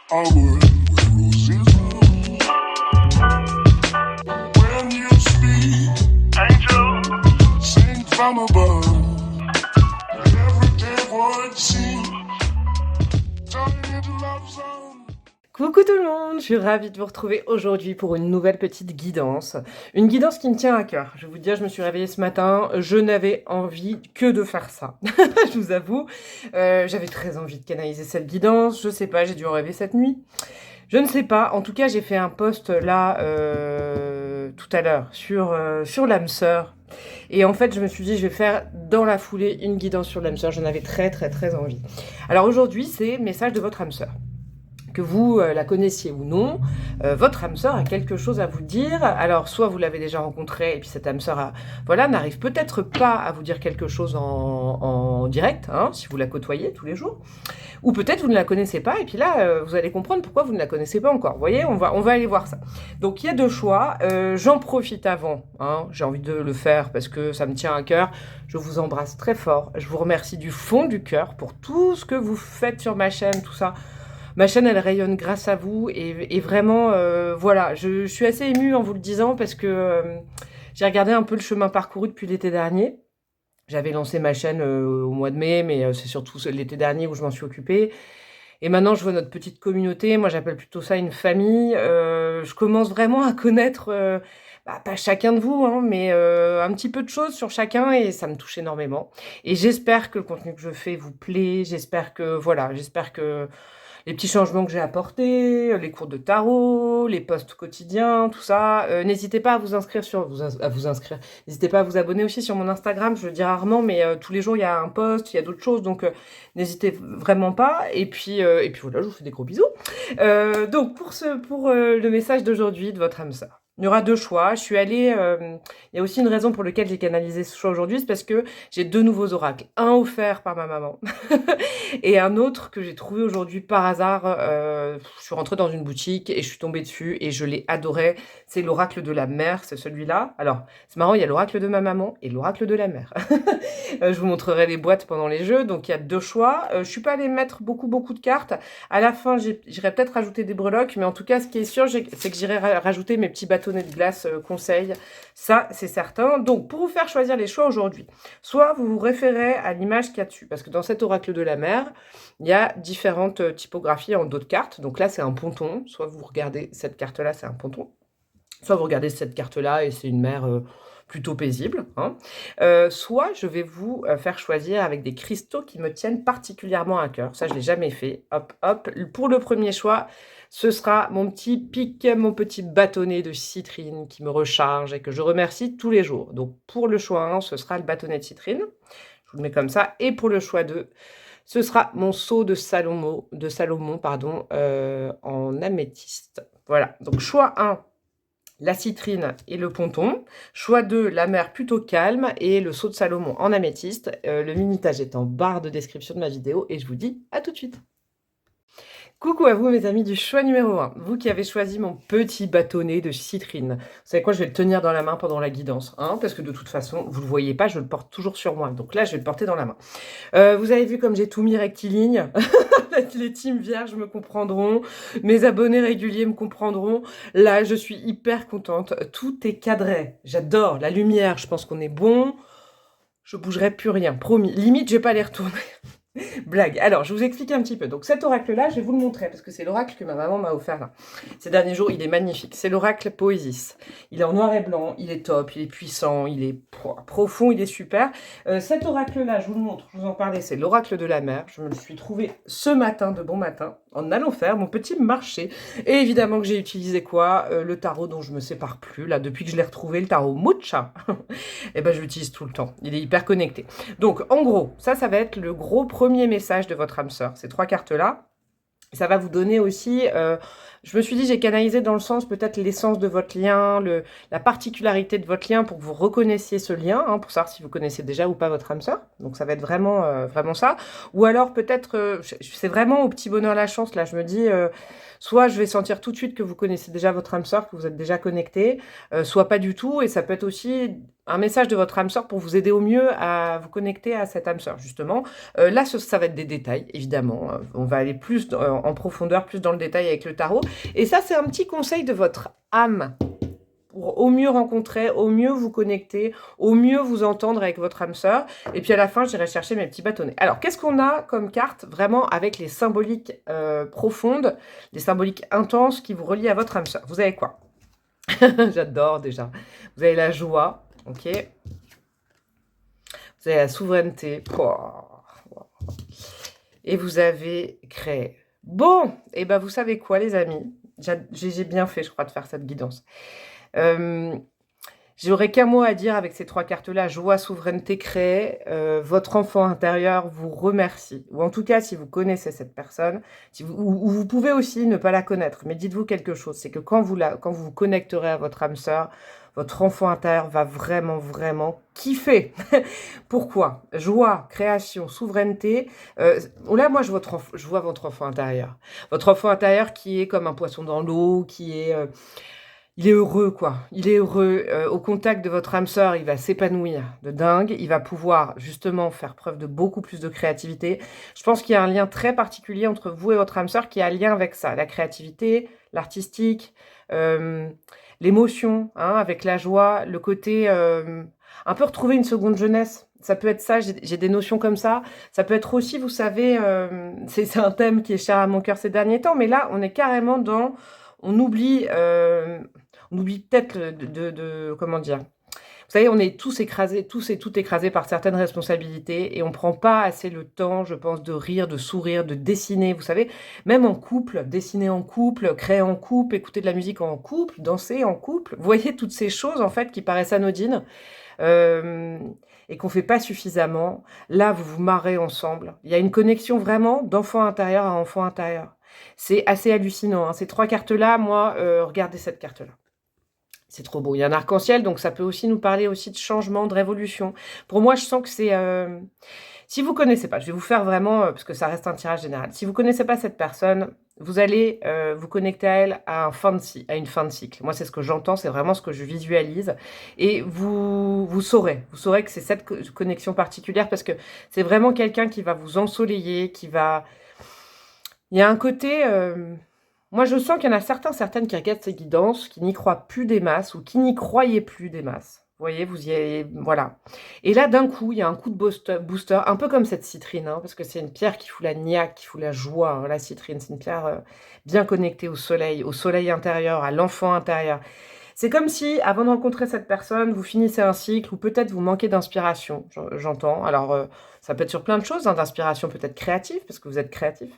I would where roses bloom. When you speak, angel, sing from above. Everyday would seem turning into love zone. Coucou tout le monde, je suis ravie de vous retrouver aujourd'hui pour une nouvelle petite guidance. Une guidance qui me tient à cœur. Je vais vous dire, je me suis réveillée ce matin, je n'avais envie que de faire ça. Je vous avoue, j'avais très envie de canaliser cette guidance, je sais pas, j'ai dû en rêver cette nuit. Je ne sais pas, en tout cas j'ai fait un post là tout à l'heure sur l'âme sœur. Et en fait je me suis dit je vais faire dans la foulée une guidance sur l'âme sœur, j'en avais très envie. Alors aujourd'hui c'est message de votre âme sœur. Que vous la connaissiez ou non, votre âme sœur a quelque chose à vous dire. Alors, soit vous l'avez déjà rencontrée et puis cette âme sœur n'arrive peut-être pas à vous dire quelque chose en direct, hein, si vous la côtoyez tous les jours, ou peut-être vous ne la connaissez pas et puis là, vous allez comprendre pourquoi vous ne la connaissez pas encore. Vous voyez, on va aller voir ça. Donc, il y a deux choix. J'en profite avant, hein, j'ai envie de le faire parce que ça me tient à cœur. Je vous embrasse très fort. Je vous remercie du fond du cœur pour tout ce que vous faites sur ma chaîne, tout ça. Ma chaîne, elle rayonne grâce à vous et vraiment, voilà, je suis assez émue en vous le disant parce que j'ai regardé un peu le chemin parcouru depuis l'été dernier. J'avais lancé ma chaîne au mois de mai, mais c'est surtout l'été dernier où je m'en suis occupée. Et maintenant, je vois notre petite communauté, moi j'appelle plutôt ça une famille. Je commence vraiment à connaître, pas chacun de vous, hein, mais un petit peu de choses sur chacun et ça me touche énormément. Et j'espère que le contenu que je fais vous plaît, j'espère que les petits changements que j'ai apportés, les cours de tarot, les posts quotidiens, tout ça. N'hésitez pas à vous inscrire N'hésitez pas à vous abonner aussi sur mon Instagram. Je le dis rarement, mais tous les jours il y a un post, il y a d'autres choses, donc n'hésitez vraiment pas. Et puis voilà, je vous fais des gros bisous. Donc pour le message d'aujourd'hui de votre âme sœur. Il y aura deux choix. Je suis allée. Il y a aussi une raison pour laquelle j'ai canalisé ce choix aujourd'hui, c'est parce que j'ai deux nouveaux oracles. Un offert par ma maman et un autre que j'ai trouvé aujourd'hui par hasard. Je suis rentrée dans une boutique et je suis tombée dessus et je l'ai adoré. C'est l'oracle de la mère, c'est celui-là. Alors, c'est marrant, il y a l'oracle de ma maman et l'oracle de la mère. Je vous montrerai les boîtes pendant les jeux. Donc, il y a deux choix. Je suis pas allée mettre beaucoup de cartes. À la fin, j'irai peut-être rajouter des breloques. Mais en tout cas, ce qui est sûr, c'est que j'irai rajouter mes petits bâtonnets de glace conseils. Ça, c'est certain. Donc, pour vous faire choisir les choix aujourd'hui, soit vous vous référez à l'image qu'il y a dessus. Parce que dans cet oracle de la mer, il y a différentes typographies en dos de carte. Donc là, c'est un ponton. Soit vous regardez cette carte-là, c'est un ponton. Soit vous regardez cette carte-là et c'est une mer plutôt paisible. Hein. Soit je vais vous faire choisir avec des cristaux qui me tiennent particulièrement à cœur. Ça, je ne l'ai jamais fait. Hop, hop. Pour le premier choix, ce sera mon petit pic, mon petit bâtonnet de citrine qui me recharge et que je remercie tous les jours. Donc pour le choix 1, ce sera le bâtonnet de citrine. Je vous le mets comme ça. Et pour le choix 2, ce sera mon seau de Salomon, en améthyste. Voilà, donc choix 1, la citrine et le ponton. Choix 2, la mer plutôt calme et le seau de Salomon en améthyste. Le minutage est en barre de description de ma vidéo et je vous dis à tout de suite. Coucou à vous mes amis du choix numéro 1, vous qui avez choisi mon petit bâtonnet de citrine. Vous savez quoi, je vais le tenir dans la main pendant la guidance, hein, parce que de toute façon, vous ne le voyez pas, je le porte toujours sur moi. Donc là, je vais le porter dans la main. Vous avez vu comme j'ai tout mis rectiligne. Les teams vierges me comprendront, mes abonnés réguliers me comprendront. Là, je suis hyper contente, tout est cadré. J'adore la lumière, je pense qu'on est bon. Je bougerai plus rien, promis. Limite, je vais pas les retourner. Blague. Alors, je vous explique un petit peu. Donc, cet oracle-là, je vais vous le montrer parce que c'est l'oracle que ma maman m'a offert là. Ces derniers jours, il est magnifique. C'est l'oracle Poésis. Il est en noir et blanc, il est top, il est puissant, il est profond, il est super. Cet oracle-là, je vous le montre, je vous en parlais, c'est l'oracle de la mer. Je me le suis trouvé ce matin, de bon matin, en allant faire mon petit marché. Et évidemment que j'ai utilisé quoi le tarot dont je me sépare plus, là, depuis que je l'ai retrouvé, le tarot Mucha. Et ben, je l'utilise tout le temps. Il est hyper connecté. Donc, en gros, ça va être le gros premier message de votre âme sœur. Ces trois cartes-là. Ça va vous donner aussi, je me suis dit, j'ai canalisé dans le sens peut-être l'essence de votre lien, la particularité de votre lien pour que vous reconnaissiez ce lien, hein, pour savoir si vous connaissez déjà ou pas votre âme sœur. Donc ça va être vraiment ça. Ou alors peut-être, c'est vraiment au petit bonheur la chance, là je me dis, soit je vais sentir tout de suite que vous connaissez déjà votre âme sœur, que vous êtes déjà connecté, soit pas du tout, et ça peut être aussi un message de votre âme sœur pour vous aider au mieux à vous connecter à cette âme sœur, justement. Là, ça va être des détails, évidemment. On va aller plus en profondeur, plus dans le détail avec le tarot. Et ça, c'est un petit conseil de votre âme pour au mieux rencontrer, au mieux vous connecter, au mieux vous entendre avec votre âme sœur. Et puis à la fin, j'irai chercher mes petits bâtonnets. Alors, qu'est-ce qu'on a comme carte vraiment avec les symboliques profondes, les symboliques intenses qui vous relient à votre âme sœur? Vous avez quoi? J'adore déjà. Vous avez la joie, ok. Vous avez la souveraineté. Et vous avez créé. Bon, et ben vous savez quoi les amis? J'ai bien fait, je crois, de faire cette guidance. J'aurais qu'un mot à dire avec ces 3 cartes-là, joie, souveraineté, créer. Votre enfant intérieur vous remercie. Ou en tout cas, si vous connaissez cette personne, ou vous pouvez aussi ne pas la connaître, mais dites-vous quelque chose, c'est que quand vous vous connecterez à votre âme sœur, votre enfant intérieur va vraiment, vraiment kiffer. Pourquoi? Joie, création, souveraineté. Là, moi, je vois votre enfant intérieur. Votre enfant intérieur qui est comme un poisson dans l'eau, qui est... il est heureux, quoi. Il est heureux. Au contact de votre âme sœur, il va s'épanouir de dingue. Il va pouvoir, justement, faire preuve de beaucoup plus de créativité. Je pense qu'il y a un lien très particulier entre vous et votre âme sœur qui a un lien avec ça. La créativité, l'artistique, l'émotion, hein, avec la joie, le côté... un peu retrouver une seconde jeunesse. Ça peut être ça, j'ai des notions comme ça. Ça peut être aussi, vous savez, c'est un thème qui est cher à mon cœur ces derniers temps, mais là, on est carrément dans... On oublie peut-être comment dire. Vous savez, on est tous écrasés, tous et toutes écrasés par certaines responsabilités et on prend pas assez le temps, je pense, de rire, de sourire, de dessiner. Vous savez, même en couple, dessiner en couple, créer en couple, écouter de la musique en couple, danser en couple. Vous voyez toutes ces choses, en fait, qui paraissent anodines et qu'on fait pas suffisamment. Là, vous vous marrez ensemble. Il y a une connexion vraiment d'enfant intérieur à enfant intérieur. C'est assez hallucinant, hein. Ces 3 cartes-là, moi, regardez cette carte-là. C'est trop beau. Il y a un arc-en-ciel, donc ça peut aussi nous parler aussi de changement, de révolution. Pour moi, je sens que c'est... si vous connaissez pas, je vais vous faire vraiment, parce que ça reste un tirage général. Si vous connaissez pas cette personne, vous allez vous connecter à elle à une fin de cycle. Moi, c'est ce que j'entends, c'est vraiment ce que je visualise. Et vous saurez que c'est cette connexion particulière, parce que c'est vraiment quelqu'un qui va vous ensoleiller, qui va... Il y a un côté... moi, je sens qu'il y en a certaines qui regardent ces guidances, qui n'y croient plus des masses, ou qui n'y croyaient plus des masses. Vous voyez, vous y avez... Voilà. Et là, d'un coup, il y a un coup de booster, un peu comme cette citrine, hein, parce que c'est une pierre qui fout la niaque, qui fout la joie, hein, la citrine. C'est une pierre bien connectée au soleil intérieur, à l'enfant intérieur. C'est comme si, avant de rencontrer cette personne, vous finissez un cycle, ou peut-être vous manquez d'inspiration, j'entends. Alors, ça peut être sur plein de choses, hein, d'inspiration peut-être créative, parce que vous êtes créatif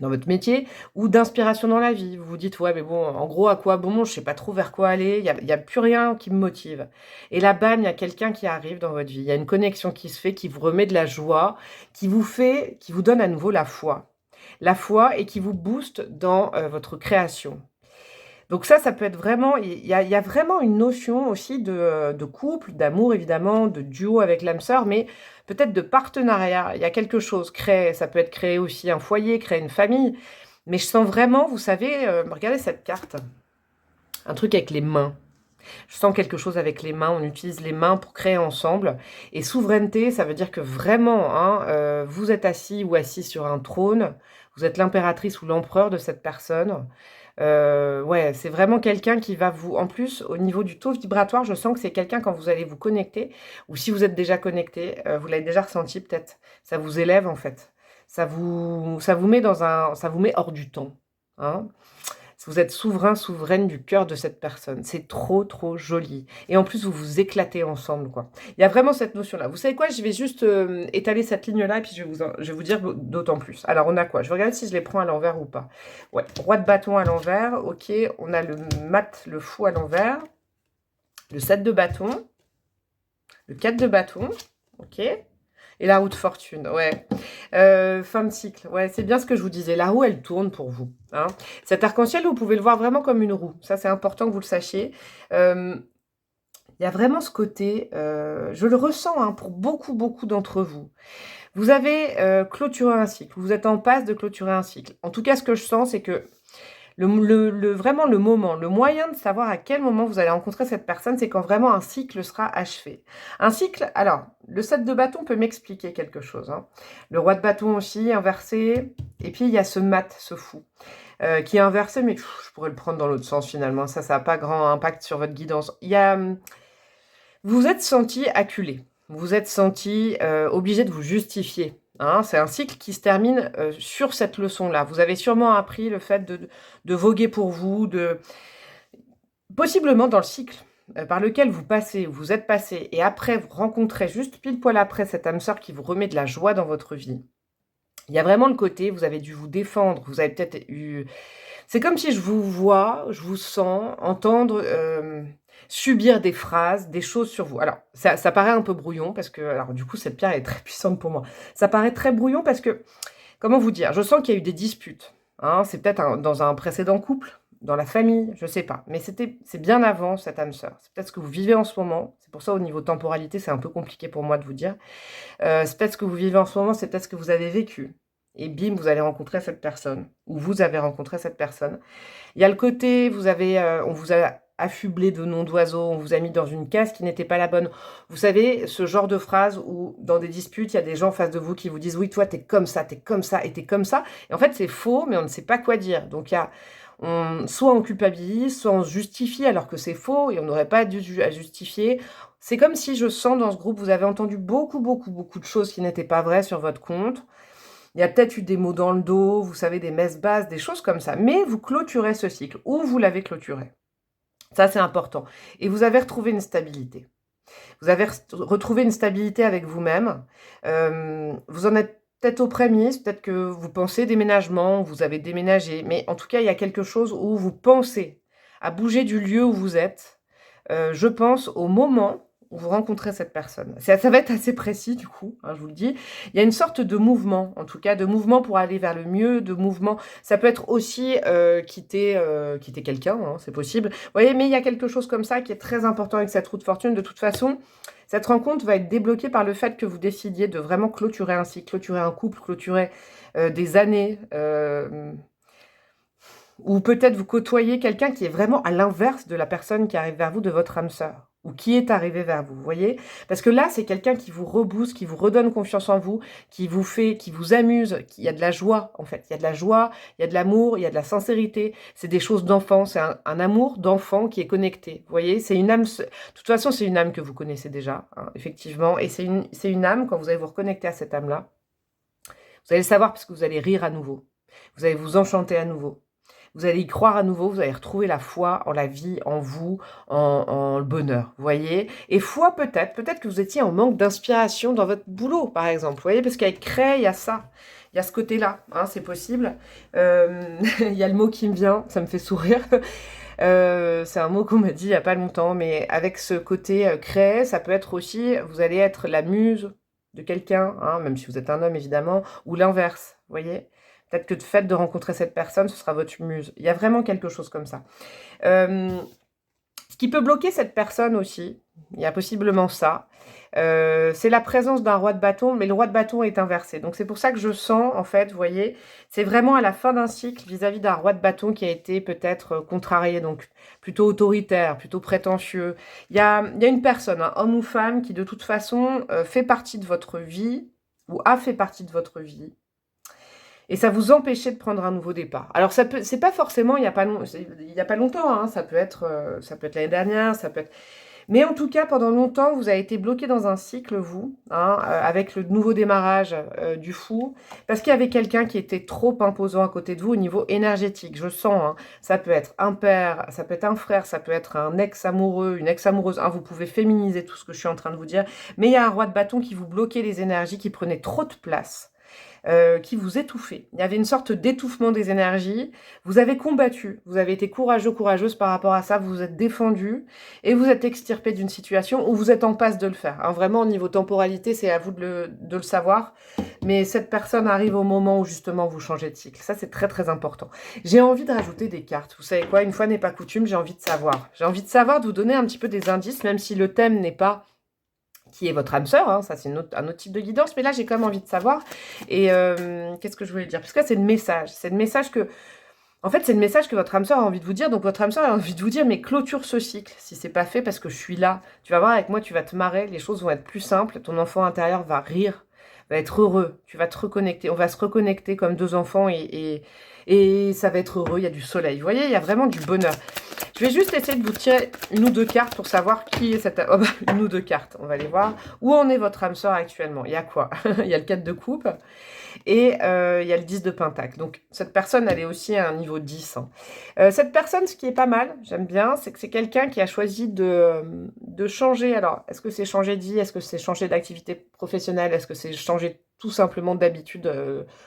dans votre métier, ou d'inspiration dans la vie. Vous vous dites, ouais, mais bon, en gros, à quoi bon? Je sais pas trop vers quoi aller, il y a plus rien qui me motive. Et là, bam, il y a quelqu'un qui arrive dans votre vie. Il y a une connexion qui se fait, qui vous remet de la joie, qui vous donne à nouveau la foi. La foi et qui vous booste dans votre création. Donc ça peut être vraiment... Il y a vraiment une notion aussi de couple, d'amour, évidemment, de duo avec l'âme sœur, mais peut-être de partenariat. Il y a quelque chose. Ça peut être créer aussi un foyer, créer une famille. Mais je sens vraiment, vous savez, regardez cette carte. Un truc avec les mains. Je sens quelque chose avec les mains. On utilise les mains pour créer ensemble. Et souveraineté, ça veut dire que vraiment, hein, vous êtes assis ou assise sur un trône. Vous êtes l'impératrice ou l'empereur de cette personne. Ouais, c'est vraiment quelqu'un qui va vous... En plus, au niveau du taux vibratoire, je sens que c'est quelqu'un quand vous allez vous connecter, ou si vous êtes déjà connecté, vous l'avez déjà ressenti peut-être, ça vous élève en fait. Ça vous met ça vous met hors du temps. Hein. Vous êtes souverain, souveraine du cœur de cette personne. C'est trop, trop joli. Et en plus, vous vous éclatez ensemble, quoi. Il y a vraiment cette notion-là. Vous savez quoi? Je vais juste étaler cette ligne-là et puis je vais vous dire d'autant plus. Alors, on a quoi? Je regarde si je les prends à l'envers ou pas. Ouais, roi de bâton à l'envers. Ok, on a le mat, le fou à l'envers. Le 7 de bâton. Le 4 de bâton. Ok. Et la roue de fortune, ouais. Fin de cycle, ouais, c'est bien ce que je vous disais. La roue, elle tourne pour vous. Hein. Cet arc-en-ciel, vous pouvez le voir vraiment comme une roue. Ça, c'est important que vous le sachiez. Il y a vraiment ce côté, je le ressens hein, pour beaucoup, beaucoup d'entre vous. Vous avez clôturé un cycle. Vous êtes en passe de clôturer un cycle. En tout cas, ce que je sens, c'est que Vraiment le moment, le moyen de savoir à quel moment vous allez rencontrer cette personne, c'est quand vraiment un cycle sera achevé. Un cycle, alors, le 7 de bâton peut m'expliquer quelque chose, hein. Le roi de bâton aussi, inversé. Et puis, il y a ce mat, ce fou, qui est inversé, mais je pourrais le prendre dans l'autre sens finalement. Ça n'a pas grand impact sur votre guidance. Il y a... Vous vous êtes senti acculé. Vous vous êtes senti obligé de vous justifier. Hein, c'est un cycle qui se termine sur cette leçon-là. Vous avez sûrement appris le fait de voguer pour vous, possiblement dans le cycle par lequel vous êtes passé, et après vous rencontrez juste pile poil après cette âme sœur qui vous remet de la joie dans votre vie. Il y a vraiment le côté, vous avez dû vous défendre, vous avez peut-être eu... C'est comme si je vous vois, je vous sens entendre... subir des phrases, des choses sur vous. Alors, ça paraît un peu brouillon, parce que, alors du coup, cette pierre est très puissante pour moi. Ça paraît très brouillon parce que, comment vous dire, je sens qu'il y a eu des disputes. Hein, c'est peut-être dans un précédent couple, dans la famille, je sais pas. Mais c'est bien avant cette âme sœur. C'est peut-être ce que vous vivez en ce moment. C'est pour ça, au niveau temporalité, c'est un peu compliqué pour moi de vous dire. C'est peut-être ce que vous vivez en ce moment, c'est peut-être ce que vous avez vécu. Et bim, vous allez rencontrer cette personne. Ou vous avez rencontré cette personne. Il y a le côté, on vous a affublé de noms d'oiseaux, on vous a mis dans une case qui n'était pas la bonne. Vous savez, ce genre de phrase où, dans des disputes, il y a des gens en face de vous qui vous disent « Oui, toi, t'es comme ça, et t'es comme ça. » Et en fait, c'est faux, mais on ne sait pas quoi dire. Donc, soit on culpabilise, soit on se justifie alors que c'est faux et on n'aurait pas dû à justifier. C'est comme si, je sens, dans ce groupe, vous avez entendu beaucoup de choses qui n'étaient pas vraies sur votre compte. Il y a peut-être eu des mots dans le dos, vous savez, des messes basses, des choses comme ça. Mais vous clôturez ce cycle, ou vous l'avez clôturé. Ça, c'est important. Et vous avez retrouvé une stabilité. Vous avez retrouvé une stabilité avec vous-même. Vous en êtes peut-être aux prémices, peut-être que vous pensez déménagement, vous avez déménagé. Mais en tout cas, il y a quelque chose où vous pensez à bouger du lieu où vous êtes. Je pense au moment où vous rencontrez cette personne. Ça va être assez précis du coup, hein, je vous le dis. Il y a une sorte de mouvement, en tout cas, de mouvement pour aller vers le mieux, de mouvement. Ça peut être aussi quitter quelqu'un, hein, c'est possible. Vous voyez, mais il y a quelque chose comme ça qui est très important avec cette roue de fortune. De toute façon, cette rencontre va être débloquée par le fait que vous décidiez de vraiment clôturer un cycle, clôturer un couple, clôturer des années... ou peut-être vous côtoyez quelqu'un qui est vraiment à l'inverse de la personne qui arrive vers vous, de votre âme sœur, ou qui est arrivé vers vous, vous voyez? Parce que là, c'est quelqu'un qui vous rebooste, qui vous redonne confiance en vous, qui vous amuse, il y a de la joie, en fait. Il y a de la joie, il y a de l'amour, il y a de la sincérité. C'est des choses d'enfant, c'est un amour d'enfant qui est connecté, vous voyez? C'est une âme, de toute façon, c'est une âme que vous connaissez déjà, hein, effectivement, et c'est une âme, quand vous allez vous reconnecter à cette âme-là, vous allez le savoir parce que vous allez rire à nouveau, vous allez vous enchanter à nouveau. Vous allez y croire à nouveau, vous allez retrouver la foi en la vie, en vous, en le bonheur, vous voyez? Et foi peut-être que vous étiez en manque d'inspiration dans votre boulot, par exemple, vous voyez? Parce qu'avec Crée, il y a ça, il y a ce côté-là, hein, c'est possible. Il y a le mot qui me vient, ça me fait sourire. C'est un mot qu'on m'a dit il n'y a pas longtemps, mais avec ce côté Crée, ça peut être aussi, vous allez être la muse de quelqu'un, hein, même si vous êtes un homme évidemment, ou l'inverse, vous voyez? Peut-être que le fait de rencontrer cette personne, ce sera votre muse. Il y a vraiment quelque chose comme ça. Ce qui peut bloquer cette personne aussi, il y a possiblement ça, c'est la présence d'un roi de bâton, mais le roi de bâton est inversé. Donc c'est pour ça que je sens, en fait, vous voyez, c'est vraiment à la fin d'un cycle vis-à-vis d'un roi de bâton qui a été peut-être contrarié, donc plutôt autoritaire, plutôt prétentieux. Il y a une personne, un homme ou femme, qui de toute façon fait partie de votre vie, ou a fait partie de votre vie, et ça vous empêchait de prendre un nouveau départ. Alors c'est pas forcément il y a pas longtemps, hein, ça peut être l'année dernière, ça peut être... Mais en tout cas, pendant longtemps, vous avez été bloqué dans un cycle, vous, hein, avec le nouveau démarrage du fou, parce qu'il y avait quelqu'un qui était trop imposant à côté de vous au niveau énergétique. Je sens, hein, ça peut être un père, ça peut être un frère, ça peut être un ex-amoureux, une ex-amoureuse. Hein, vous pouvez féminiser tout ce que je suis en train de vous dire. Mais il y a un roi de bâton qui vous bloquait les énergies, qui prenait trop de place. Qui vous étouffait. Il y avait une sorte d'étouffement des énergies. Vous avez combattu, vous avez été courageux, courageuse par rapport à ça, vous vous êtes défendu et vous êtes extirpé d'une situation où vous êtes en passe de le faire. Hein, vraiment, au niveau temporalité, c'est à vous de le savoir. Mais cette personne arrive au moment où justement vous changez de cycle. Ça, c'est très très important. J'ai envie de rajouter des cartes. Vous savez quoi? Une fois n'est pas coutume, j'ai envie de savoir. J'ai envie de savoir, de vous donner un petit peu des indices, même si le thème n'est pas... qui est votre âme sœur, hein, ça c'est un autre type de guidance, mais là j'ai quand même envie de savoir. Et qu'est-ce que je voulais dire? Parce que là c'est le message que En fait, c'est le message que votre âme sœur a envie de vous dire. Donc, votre âme sœur a envie de vous dire, mais clôture ce cycle. Si c'est pas fait, parce que je suis là. Tu vas voir, avec moi, tu vas te marrer. Les choses vont être plus simples. Ton enfant intérieur va rire, va être heureux. Tu vas te reconnecter. On va se reconnecter comme deux enfants et ça va être heureux. Il y a du soleil. Vous voyez, il y a vraiment du bonheur. Je vais juste essayer de vous tirer une ou deux cartes pour savoir qui est cette... Oh bah, une ou deux cartes, on va les voir. Où en est votre âme sœur actuellement? Il y a quoi? Il y a le 4 de coupe. Et il y a le 10 de pentacle. Donc, cette personne, elle est aussi à un niveau 10. Hein. Cette personne, ce qui est pas mal, j'aime bien, c'est que c'est quelqu'un qui a choisi de changer. Alors, est-ce que c'est changer de vie? Est-ce que c'est changer d'activité professionnelle? Est-ce que c'est changer tout simplement d'habitude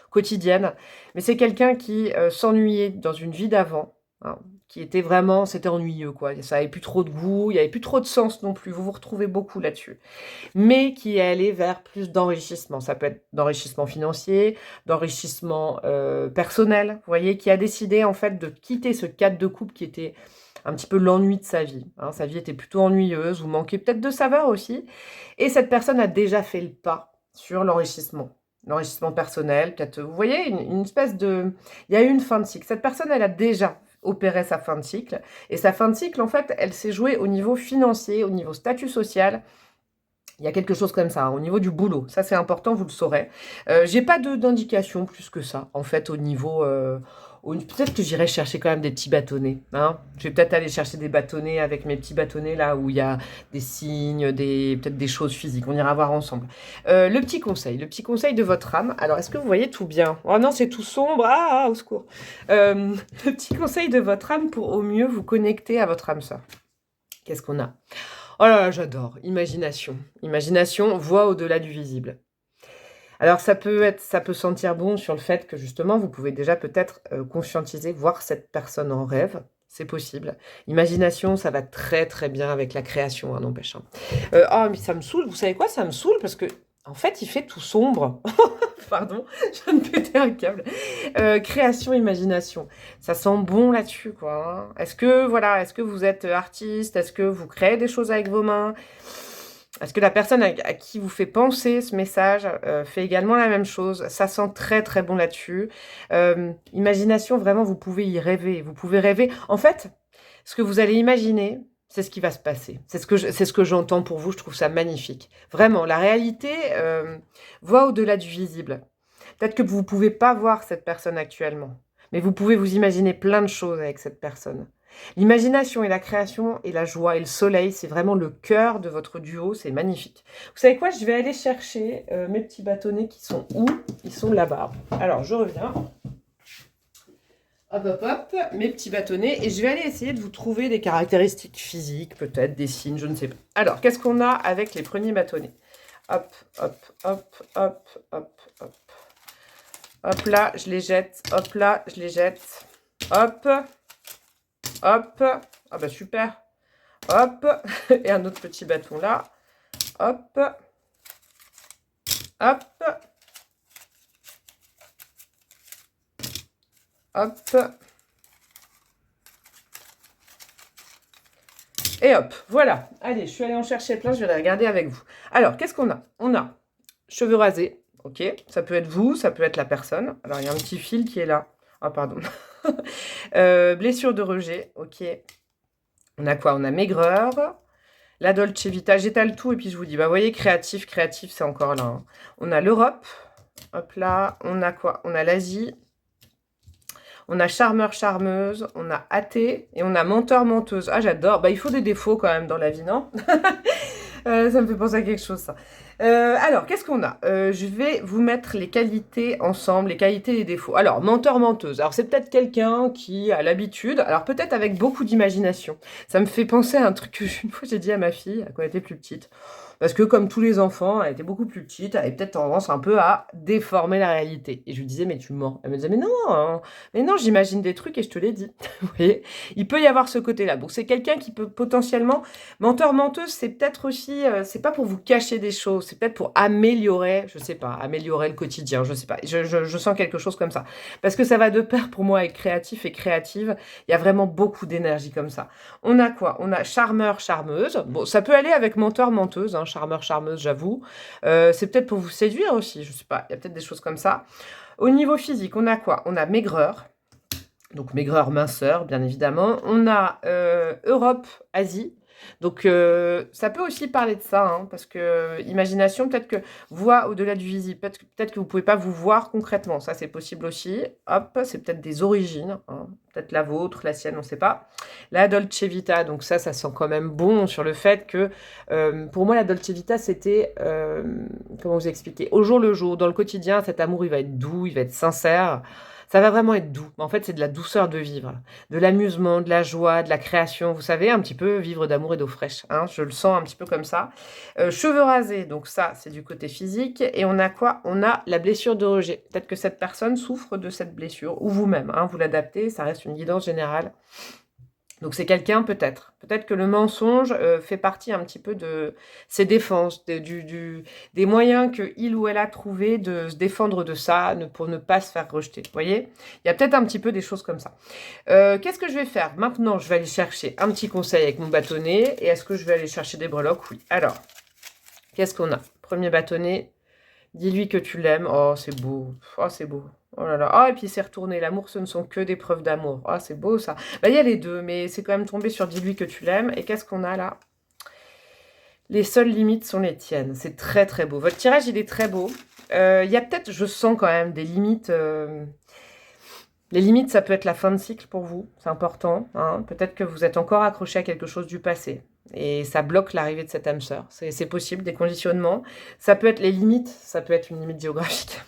quotidienne? Mais c'est quelqu'un qui s'ennuyait dans une vie d'avant. Hein, qui était vraiment, c'était ennuyeux, quoi. Ça n'avait plus trop de goût, il n'y avait plus trop de sens non plus. Vous vous retrouvez beaucoup là-dessus. Mais qui est allé vers plus d'enrichissement. Ça peut être d'enrichissement financier, d'enrichissement personnel, vous voyez, qui a décidé en fait de quitter ce cadre de couple qui était un petit peu l'ennui de sa vie. Hein. Sa vie était plutôt ennuyeuse, vous manquez peut-être de saveur aussi. Et cette personne a déjà fait le pas sur l'enrichissement personnel. Peut-être, vous voyez, une espèce de... Il y a eu une fin de cycle. Cette personne, elle a déjà opéré sa fin de cycle. Et sa fin de cycle, en fait, elle s'est jouée au niveau financier, au niveau statut social. Il y a quelque chose comme ça, hein, au niveau du boulot. Ça, c'est important, vous le saurez. J'ai pas d'indication plus que ça, en fait, au niveau... peut-être que j'irai chercher quand même des petits bâtonnets. Hein. Je vais peut-être aller chercher des bâtonnets avec mes petits bâtonnets, là, où il y a des signes, peut-être des choses physiques. On ira voir ensemble. Le petit conseil de votre âme. Alors, est-ce que vous voyez tout bien? Oh non, c'est tout sombre. Ah, au secours. Le petit conseil de votre âme pour au mieux vous connecter à votre âme sœur. Qu'est-ce qu'on a? Oh là là, j'adore. Imagination. Imagination, voit au-delà du visible. Alors, ça peut sentir bon sur le fait que, justement, vous pouvez déjà peut-être conscientiser, voir cette personne en rêve. C'est possible. Imagination, ça va très, très bien avec la création, hein, n'empêche. Hein. Oh, mais ça me saoule. Vous savez quoi? Ça me saoule parce que, en fait, il fait tout sombre. Pardon, je viens de péter un câble. Création, imagination. Ça sent bon là-dessus, quoi. Hein. Est-ce que vous êtes artiste? Est-ce que vous créez des choses avec vos mains? Est-ce que la personne à qui vous fait penser ce message fait également la même chose? Ça sent très, très bon là-dessus. Imagination, vraiment, vous pouvez y rêver. Vous pouvez rêver. En fait, ce que vous allez imaginer, c'est ce qui va se passer. C'est ce que j'entends pour vous. Je trouve ça magnifique. Vraiment, la réalité voit au-delà du visible. Peut-être que vous ne pouvez pas voir cette personne actuellement, mais vous pouvez vous imaginer plein de choses avec cette personne. L'imagination et la création et la joie et le soleil, c'est vraiment le cœur de votre duo. C'est magnifique. Vous savez quoi? Je vais aller chercher mes petits bâtonnets qui sont où? Ils sont là-bas. Alors, je reviens. Hop, hop, hop, mes petits bâtonnets. Et je vais aller essayer de vous trouver des caractéristiques physiques, peut-être des signes, je ne sais pas. Alors, qu'est-ce qu'on a avec les premiers bâtonnets? Hop, hop, hop, hop, hop, hop. Hop là, je les jette. Hop là, je les jette. Hop. Hop. Ah bah super. Hop. Et un autre petit bâton là. Hop. Hop. Hop. Et hop, voilà. Allez, je suis allée en chercher plein, je vais les regarder avec vous. Alors, qu'est-ce qu'on a? On a cheveux rasés, ok. Ça peut être vous, ça peut être la personne. Alors, il y a un petit fil qui est là. Ah, pardon. Blessure de rejet, ok. On a quoi? On a maigreur, la Dolce Vita. J'étale tout et puis je vous dis, bah, vous voyez, créatif, c'est encore là. Hein. On a l'Europe, hop là. On a quoi? On a l'Asie. On a charmeur, charmeuse, on a athée et on a menteur, menteuse. Ah, j'adore. Bah, il faut des défauts quand même dans la vie, non? Ça me fait penser à quelque chose, ça. Alors, qu'est-ce qu'on a? Je vais vous mettre les qualités ensemble, les qualités et les défauts. Alors, menteur, menteuse. Alors, c'est peut-être quelqu'un qui a l'habitude, alors peut-être avec beaucoup d'imagination. Ça me fait penser à un truc que une fois j'ai dit à ma fille, quand elle était plus petite. Parce que comme tous les enfants, elle était beaucoup plus petite, elle avait peut-être tendance un peu à déformer la réalité. Et je lui disais, mais tu mens. Elle me disait, mais non, j'imagine des trucs et je te l'ai dit. Vous voyez, il peut y avoir ce côté-là. Donc c'est quelqu'un qui peut potentiellement... Menteur, menteuse, c'est peut-être aussi... c'est pas pour vous cacher des choses, c'est peut-être pour améliorer, je sais pas, améliorer le quotidien, je sais pas. Je sens quelque chose comme ça. Parce que ça va de pair pour moi avec créatif et créative. Il y a vraiment beaucoup d'énergie comme ça. On a quoi? On a charmeur, charmeuse. Bon, ça peut aller avec menteur, menteuse, hein, charmeur, charmeuse, j'avoue. C'est peut-être pour vous séduire aussi, je sais pas. Il y a peut-être des choses comme ça. Au niveau physique, on a quoi? On a maigreur, Donc maigreur, minceur, bien évidemment. On a Europe, Asie. Donc ça peut aussi parler de ça, hein, parce que imagination, peut-être que voix au-delà du visible, peut-être que vous pouvez pas vous voir concrètement, ça c'est possible aussi. Hop, c'est peut-être des origines, hein, peut-être la vôtre, la sienne, on ne sait pas. La Dolce Vita, donc ça sent quand même bon sur le fait que, pour moi la Dolce Vita c'était, comment vous expliquer, au jour le jour, dans le quotidien, cet amour il va être doux, il va être sincère. Ça va vraiment être doux. En fait, c'est de la douceur de vivre, de l'amusement, de la joie, de la création. Vous savez, un petit peu vivre d'amour et d'eau fraîche, hein, je le sens un petit peu comme ça. Cheveux rasés, donc ça, c'est du côté physique. Et on a quoi? On a la blessure de rejet. Peut-être que cette personne souffre de cette blessure, ou vous-même, hein, vous l'adaptez, ça reste une guidance générale. Donc c'est quelqu'un peut-être. Peut-être que le mensonge fait partie un petit peu de ses défenses, des moyens qu'il ou elle a trouvé de se défendre de ça, pour ne pas se faire rejeter. Vous voyez? Il y a peut-être un petit peu des choses comme ça. Qu'est-ce que je vais faire? Maintenant, je vais aller chercher un petit conseil avec mon bâtonnet. Et est-ce que je vais aller chercher des breloques? Oui. Alors, qu'est-ce qu'on a? Premier bâtonnet. Dis-lui que tu l'aimes. Oh, c'est beau. Oh, c'est beau. Oh là là. Oh, et puis il s'est retourné. L'amour, ce ne sont que des preuves d'amour. Oh, c'est beau ça. Bah, il y a les deux, mais c'est quand même tombé sur dis-lui que tu l'aimes. Et qu'est-ce qu'on a là? Les seules limites sont les tiennes. C'est très très beau. Votre tirage, il est très beau. Il y a peut-être, je sens quand même des limites. Les limites, ça peut être la fin de cycle pour vous. C'est important, hein. Peut-être que vous êtes encore accroché à quelque chose du passé. Et ça bloque l'arrivée de cette âme sœur. C'est possible, des conditionnements. Ça peut être les limites, ça peut être une limite géographique.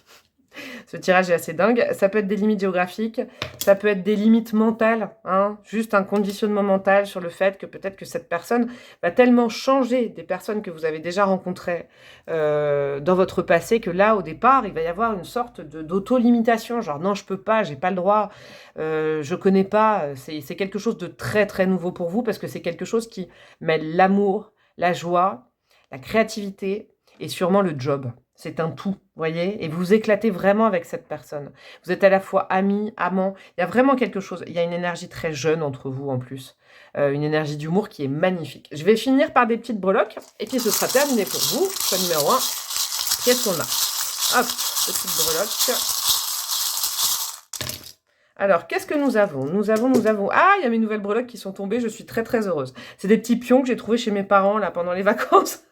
Ce tirage est assez dingue. Ça peut être des limites géographiques, ça peut être des limites mentales, hein, juste un conditionnement mental sur le fait que peut-être que cette personne va tellement changer des personnes que vous avez déjà rencontrées dans votre passé que là, au départ, il va y avoir une sorte d'auto-limitation. Genre, non, je peux pas, j'ai pas le droit, je connais pas. C'est quelque chose de très, très nouveau pour vous parce que c'est quelque chose qui mêle l'amour, la joie, la créativité et sûrement le job. C'est un tout, voyez? Et vous vous éclatez vraiment avec cette personne. Vous êtes à la fois amis, amants. Il y a vraiment quelque chose. Il y a une énergie très jeune entre vous en plus. Une énergie d'humour qui est magnifique. Je vais finir par des petites breloques. Et puis ce sera terminé pour vous. Choix numéro 1. Qu'est-ce qu'on a? Hop, petite breloque. Alors, qu'est-ce que nous avons? Nous avons... Ah, il y a mes nouvelles breloques qui sont tombées. Je suis très, très heureuse. C'est des petits pions que j'ai trouvés chez mes parents là pendant les vacances.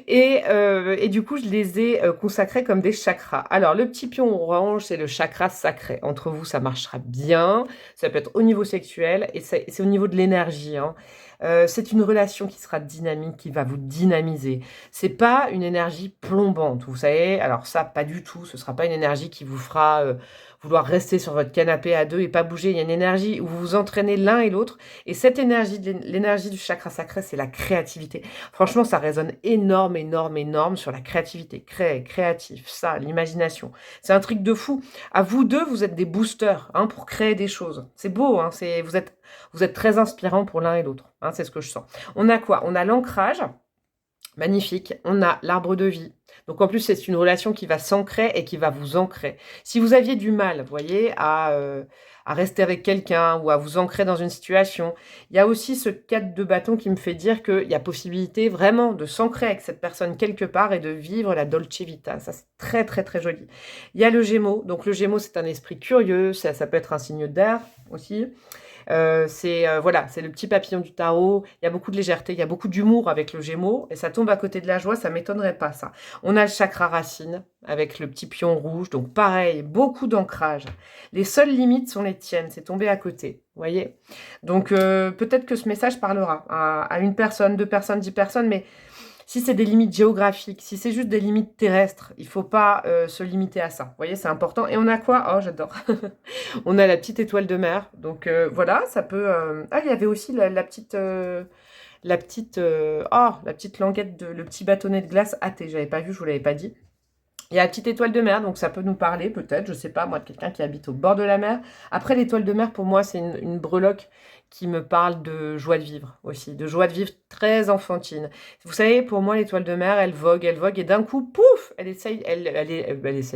Et du coup, je les ai consacrés comme des chakras. Alors, le petit pion orange, c'est le chakra sacré. Entre vous, ça marchera bien. Ça peut être au niveau sexuel et c'est au niveau de l'énergie, hein. C'est une relation qui sera dynamique, qui va vous dynamiser. C'est pas une énergie plombante, vous savez. Alors ça, pas du tout. Ce sera pas une énergie qui vous fera vouloir rester sur votre canapé à deux et pas bouger. Il y a une énergie où vous vous entraînez l'un et l'autre. Et cette énergie, l'énergie du chakra sacré, c'est la créativité. Franchement, ça résonne énorme, énorme, énorme sur la créativité. Créatif, ça, l'imagination. C'est un truc de fou. À vous deux, vous êtes des boosters, hein, pour créer des choses. C'est beau, hein, vous êtes très inspirants pour l'un et l'autre, hein, c'est ce que je sens. On a quoi? On a l'ancrage, magnifique. On a l'arbre de vie. Donc en plus, c'est une relation qui va s'ancrer et qui va vous ancrer. Si vous aviez du mal, vous voyez, à rester avec quelqu'un ou à vous ancrer dans une situation, il y a aussi ce 4 de bâton qui me fait dire qu'il y a possibilité vraiment de s'ancrer avec cette personne quelque part et de vivre la Dolce Vita. Ça, c'est très, très, très joli. Il y a le Gémeaux. Donc le Gémeaux, c'est un esprit curieux. Ça peut être un signe d'air aussi. Voilà, c'est le petit papillon du tarot. Il y a beaucoup de légèreté, il y a beaucoup d'humour avec le Gémeaux et ça tombe à côté de la joie, ça m'étonnerait pas ça. On a le chakra racine avec le petit pion rouge, donc pareil, beaucoup d'ancrage. Les seules limites sont les tiennes, c'est tombé à côté, vous voyez. Donc peut-être que ce message parlera à une personne, 2 personnes, 10 personnes, mais si c'est des limites géographiques, si c'est juste des limites terrestres, il ne faut pas se limiter à ça. Vous voyez, c'est important. Et on a quoi? Oh, j'adore. On a la petite étoile de mer. Donc voilà, ça peut... Ah, il y avait aussi la petite... la petite languette, le petit bâtonnet de glace hâté. J'avais pas vu, je vous l'avais pas dit. Il y a la petite étoile de mer, donc ça peut nous parler peut-être, je sais pas, moi, de quelqu'un qui habite au bord de la mer. Après, l'étoile de mer, pour moi, c'est une breloque qui me parle de joie de vivre aussi, de joie de vivre très enfantine. Vous savez, pour moi, l'étoile de mer, elle vogue, et d'un coup, pouf, elle essaye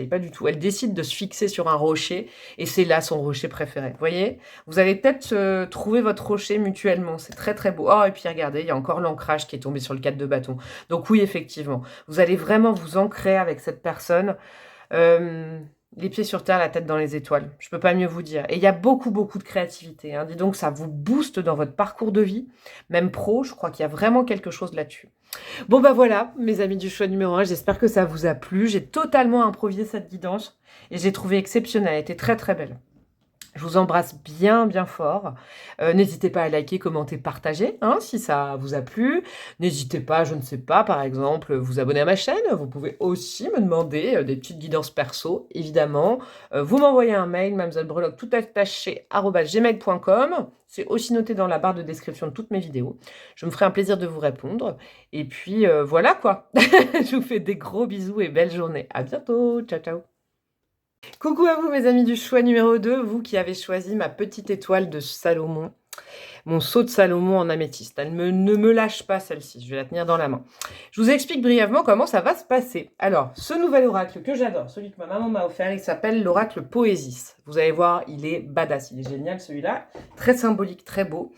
pas du tout, elle décide de se fixer sur un rocher, et c'est là son rocher préféré. Vous voyez? Vous allez peut-être trouver votre rocher mutuellement, c'est très très beau. Oh, et puis regardez, il y a encore l'ancrage qui est tombé sur le 4 de bâton. Donc oui, effectivement, vous allez vraiment vous ancrer avec cette personne. les pieds sur terre, la tête dans les étoiles. Je peux pas mieux vous dire. Et il y a beaucoup, beaucoup de créativité. Hein. Dis donc, ça vous booste dans votre parcours de vie, même pro. Je crois qu'il y a vraiment quelque chose là-dessus. Bon, bah voilà, mes amis du choix numéro 1. J'espère que ça vous a plu. J'ai totalement improvisé cette guidance et j'ai trouvé exceptionnelle. Elle était très, très belle. Je vous embrasse bien, bien fort. N'hésitez pas à liker, commenter, partager, hein, si ça vous a plu. N'hésitez pas, je ne sais pas, par exemple, vous abonner à ma chaîne. Vous pouvez aussi me demander des petites guidances perso, évidemment. Vous m'envoyez un mail, mademoisellebreloque, tout attaché, @gmail.com. C'est aussi noté dans la barre de description de toutes mes vidéos. Je me ferai un plaisir de vous répondre. Et puis, voilà quoi. Je vous fais des gros bisous et belle journée. À bientôt. Ciao, ciao. Coucou à vous mes amis du choix numéro 2, vous qui avez choisi ma petite étoile de Salomon, mon sceau de Salomon en améthyste. Elle ne me lâche pas celle-ci, je vais la tenir dans la main. Je vous explique brièvement comment ça va se passer. Alors, ce nouvel oracle que j'adore, celui que ma maman m'a offert, il s'appelle l'oracle Poésis. Vous allez voir, il est badass, il est génial celui-là, très symbolique, très beau.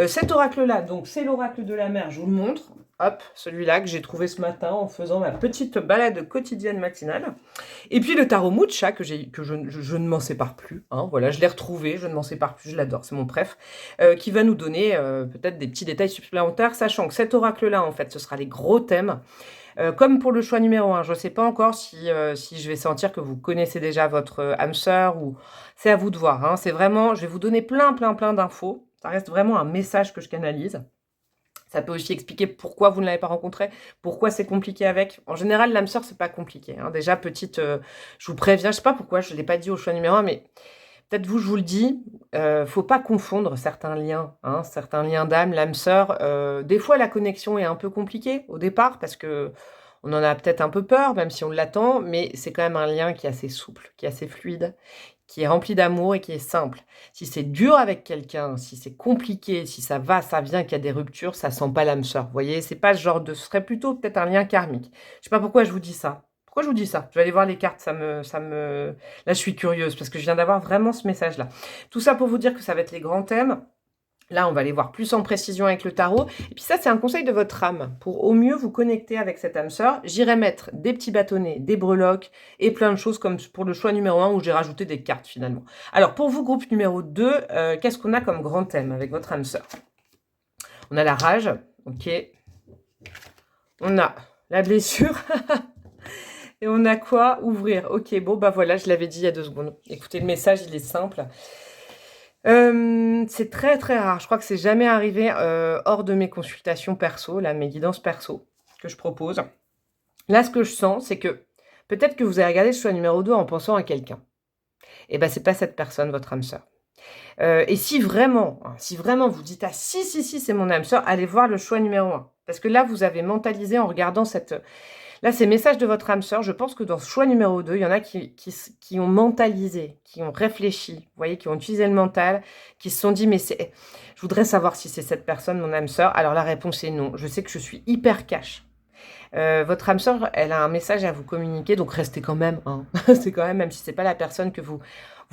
Cet oracle-là, donc c'est l'oracle de la mer, je vous le montre. Hop, celui-là que j'ai trouvé ce matin en faisant ma petite balade quotidienne matinale. Et puis le tarot Mucha que je ne m'en sépare plus. Hein, voilà, je l'ai retrouvé, je ne m'en sépare plus, je l'adore, c'est mon préf. Qui va nous donner peut-être des petits détails supplémentaires, sachant que cet oracle-là, en fait, ce sera les gros thèmes. Comme pour le choix numéro 1, je ne sais pas encore si je vais sentir que vous connaissez déjà votre âme sœur ou c'est à vous de voir. Hein. C'est vraiment, je vais vous donner plein d'infos. Ça reste vraiment un message que je canalise. Ça peut aussi expliquer pourquoi vous ne l'avez pas rencontré, pourquoi c'est compliqué avec. En général, l'âme sœur, c'est pas compliqué. Hein. Déjà, petite, je vous préviens, je sais pas pourquoi, je ne l'ai pas dit au choix numéro 1, mais peut-être vous, je vous le dis, faut pas confondre certains liens, hein, certains liens d'âme, l'âme sœur. Des fois, la connexion est un peu compliquée au départ, parce que on en a peut-être un peu peur, même si on l'attend, mais c'est quand même un lien qui est assez souple, qui est assez fluide, qui est rempli d'amour et qui est simple. Si c'est dur avec quelqu'un, si c'est compliqué, si ça va, ça vient, qu'il y a des ruptures, ça sent pas l'âme sœur. Vous voyez, c'est pas ce genre de... Ce serait plutôt peut-être un lien karmique. Je sais pas pourquoi je vous dis ça. Pourquoi je vous dis ça? Je vais aller voir les cartes, Là, je suis curieuse, parce que je viens d'avoir vraiment ce message-là. Tout ça pour vous dire que ça va être les grands thèmes. Là, on va les voir plus en précision avec le tarot. Et puis ça, c'est un conseil de votre âme. Pour au mieux vous connecter avec cette âme sœur, j'irai mettre des petits bâtonnets, des breloques et plein de choses comme pour le choix numéro 1 où j'ai rajouté des cartes finalement. Alors, pour vous, groupe numéro 2, qu'est-ce qu'on a comme grand thème avec votre âme sœur? On a la rage, ok. On a la blessure. Et on a quoi? Ouvrir. Ok, bon, bah voilà, je l'avais dit il y a 2 secondes. Écoutez, le message, il est simple. C'est très rare. Je crois que c'est jamais arrivé hors de mes consultations perso, là, mes guidances perso que je propose. Là, ce que je sens, c'est que peut-être que vous avez regardé ce choix numéro 2 en pensant à quelqu'un. Et ben, c'est pas cette personne, votre âme sœur. Et si vraiment vous dites ah si, c'est mon âme sœur, allez voir le choix numéro 1. Parce que là, vous avez mentalisé en regardant cette... Là, ces messages de votre âme sœur, je pense que dans ce choix numéro 2, il y en a qui ont mentalisé, qui ont réfléchi, vous voyez, qui ont utilisé le mental, qui se sont dit, mais c'est... Je voudrais savoir si c'est cette personne, mon âme sœur. Alors la réponse est non. Je sais que je suis hyper cash. Votre âme sœur, elle a un message à vous communiquer, donc restez quand même. Hein. C'est quand même si c'est pas la personne que vous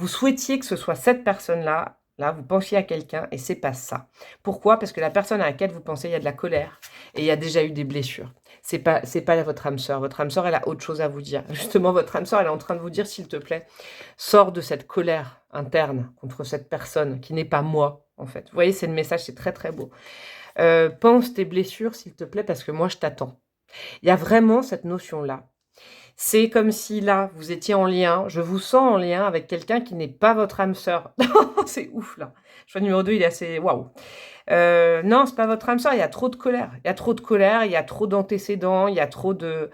souhaitiez que ce soit cette personne-là. Là, vous pensiez à quelqu'un et c'est pas ça. Pourquoi? Parce que la personne à laquelle vous pensez, il y a de la colère et il y a déjà eu des blessures. C'est pas votre âme sœur. Votre âme sœur, elle a autre chose à vous dire. Justement, votre âme sœur, elle est en train de vous dire, s'il te plaît, sors de cette colère interne contre cette personne qui n'est pas moi, en fait. Vous voyez, c'est le message, c'est très beau. Pense tes blessures, s'il te plaît, parce que moi, je t'attends. Il y a vraiment cette notion-là. C'est comme si là, vous étiez en lien, je vous sens en lien avec quelqu'un qui n'est pas votre âme sœur. C'est ouf là. Le choix numéro 2, il est assez... Waouh. Non, c'est pas votre âme sœur, il y a trop de colère. Il y a trop de colère, il y a trop d'antécédents, il y a trop de...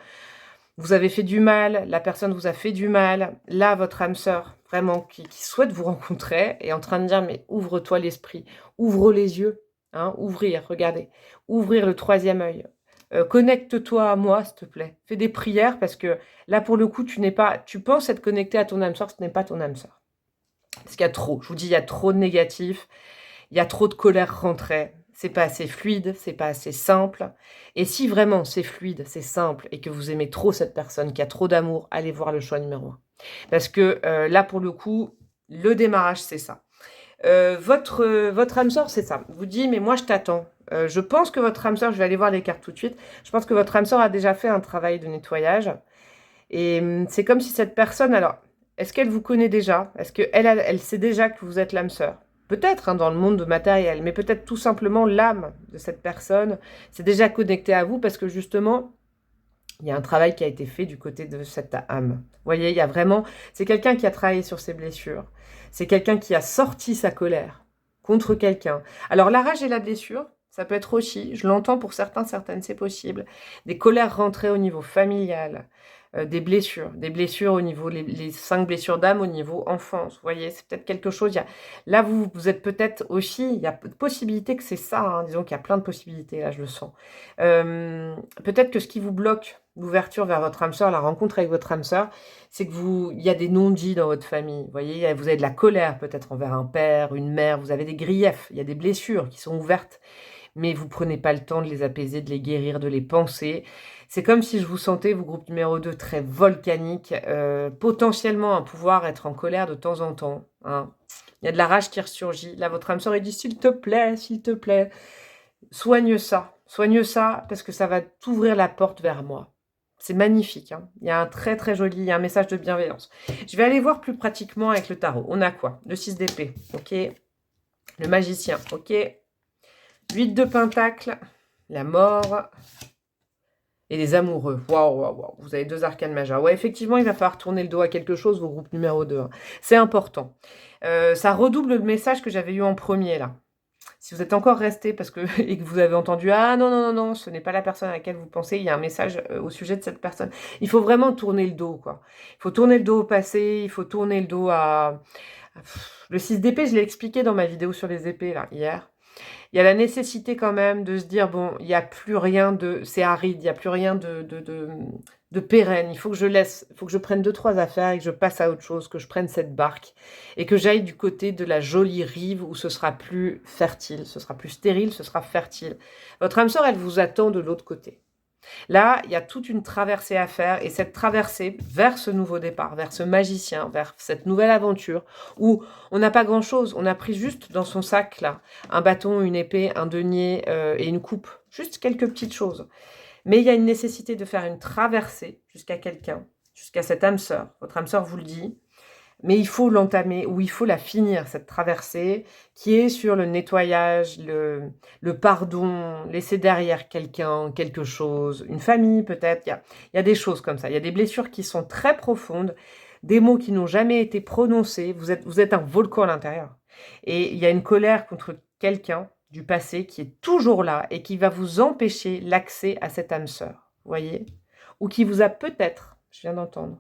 Vous avez fait du mal, la personne vous a fait du mal. Là, votre âme sœur, vraiment, qui souhaite vous rencontrer, est en train de dire, mais ouvre-toi l'esprit, ouvre les yeux. Hein, ouvrir, regardez. Ouvrir le 3e œil. Connecte-toi à moi, s'il te plaît. Fais des prières parce que là, pour le coup, tu penses être connecté à ton âme sœur, ce n'est pas ton âme sœur. Parce qu'il y a trop, je vous dis, il y a trop de négatifs, il y a trop de colère rentrée, c'est pas assez fluide, c'est pas assez simple. Et si vraiment c'est fluide, c'est simple et que vous aimez trop cette personne, qui a trop d'amour, allez voir le choix numéro 1. Parce que là, pour le coup, le démarrage, c'est ça. Votre âme sœur, c'est ça. Vous dit, mais moi, je t'attends. Je pense que votre âme sœur, je vais aller voir les cartes tout de suite, je pense que votre âme sœur a déjà fait un travail de nettoyage. Et c'est comme si cette personne, alors, Est-ce qu'elle vous connaît déjà? Est-ce qu'elle elle sait déjà que vous êtes l'âme sœur? Peut-être hein, dans le monde matériel, mais peut-être tout simplement l'âme de cette personne s'est déjà connectée à vous parce que justement, il y a un travail qui a été fait du côté de cette âme. Vous voyez, il y a vraiment... C'est quelqu'un qui a travaillé sur ses blessures. C'est quelqu'un qui a sorti sa colère contre quelqu'un. Alors la rage et la blessure, ça peut être aussi, je l'entends pour certains, certaines, c'est possible, des colères rentrées au niveau familial, des blessures au niveau, les 5 blessures d'âme au niveau enfance. Vous voyez, c'est peut-être quelque chose. Là, vous êtes peut-être aussi, il y a possibilité que c'est ça, hein, disons qu'il y a plein de possibilités, là, je le sens. Peut-être que ce qui vous bloque l'ouverture vers votre âme sœur, la rencontre avec votre âme sœur, c'est que il y a des non-dits dans votre famille. Vous voyez, vous avez de la colère peut-être envers un père, une mère, vous avez des griefs, il y a des blessures qui sont ouvertes, mais vous prenez pas le temps de les apaiser, de les guérir, de les penser. C'est comme si je vous sentais, vous groupe numéro 2, très volcanique, potentiellement un pouvoir être en colère de temps en temps. Hein. Il y a de la rage qui ressurgit. Là, votre âme sœur, elle dit, s'il te plaît, soigne ça, parce que ça va t'ouvrir la porte vers moi. C'est magnifique, hein. Il y a un très très joli, il y a un message de bienveillance. Je vais aller voir plus pratiquement avec le tarot. On a quoi? Le 6 d'épée, ok. Le magicien, ok. 8 de pentacle, la mort et les amoureux. Waouh, waouh, waouh. Vous avez 2 arcanes majeurs. Ouais, effectivement, il va falloir tourner le dos à quelque chose, vos groupes numéro 2. Hein. C'est important. Ça redouble le message que j'avais eu en premier, là. Si vous êtes encore resté parce que, et que vous avez entendu « Ah non, non, non, non, ce n'est pas la personne à laquelle vous pensez, il y a un message au sujet de cette personne. » Il faut vraiment tourner le dos, quoi. Il faut tourner le dos au passé, il faut tourner le dos à... Le 6 d'épée, je l'ai expliqué dans ma vidéo sur les épées, là, hier. Il y a la nécessité quand même de se dire, bon, il n'y a plus rien de... C'est aride, il n'y a plus rien de pérenne. Il faut que je laisse, il faut que je prenne 2-3 affaires et que je passe à autre chose, que je prenne cette barque et que j'aille du côté de la jolie rive où ce sera plus fertile, ce sera plus stérile, ce sera fertile. Votre âme sœur, elle vous attend de l'autre côté. Là, il y a toute une traversée à faire et cette traversée vers ce nouveau départ, vers ce magicien, vers cette nouvelle aventure où on n'a pas grand-chose, on a pris juste dans son sac là un bâton, une épée, un denier et une coupe, juste quelques petites choses. Mais il y a une nécessité de faire une traversée jusqu'à quelqu'un, jusqu'à cette âme sœur. Votre âme sœur vous le dit. Mais il faut l'entamer ou il faut la finir, cette traversée, qui est sur le nettoyage, le pardon, laisser derrière quelqu'un, quelque chose, une famille peut-être. Il y a des choses comme ça. Il y a des blessures qui sont très profondes, des mots qui n'ont jamais été prononcés. Vous êtes un volcan à l'intérieur. Et il y a une colère contre quelqu'un du passé qui est toujours là et qui va vous empêcher l'accès à cette âme sœur. Vous voyez? Ou qui vous a peut-être, je viens d'entendre,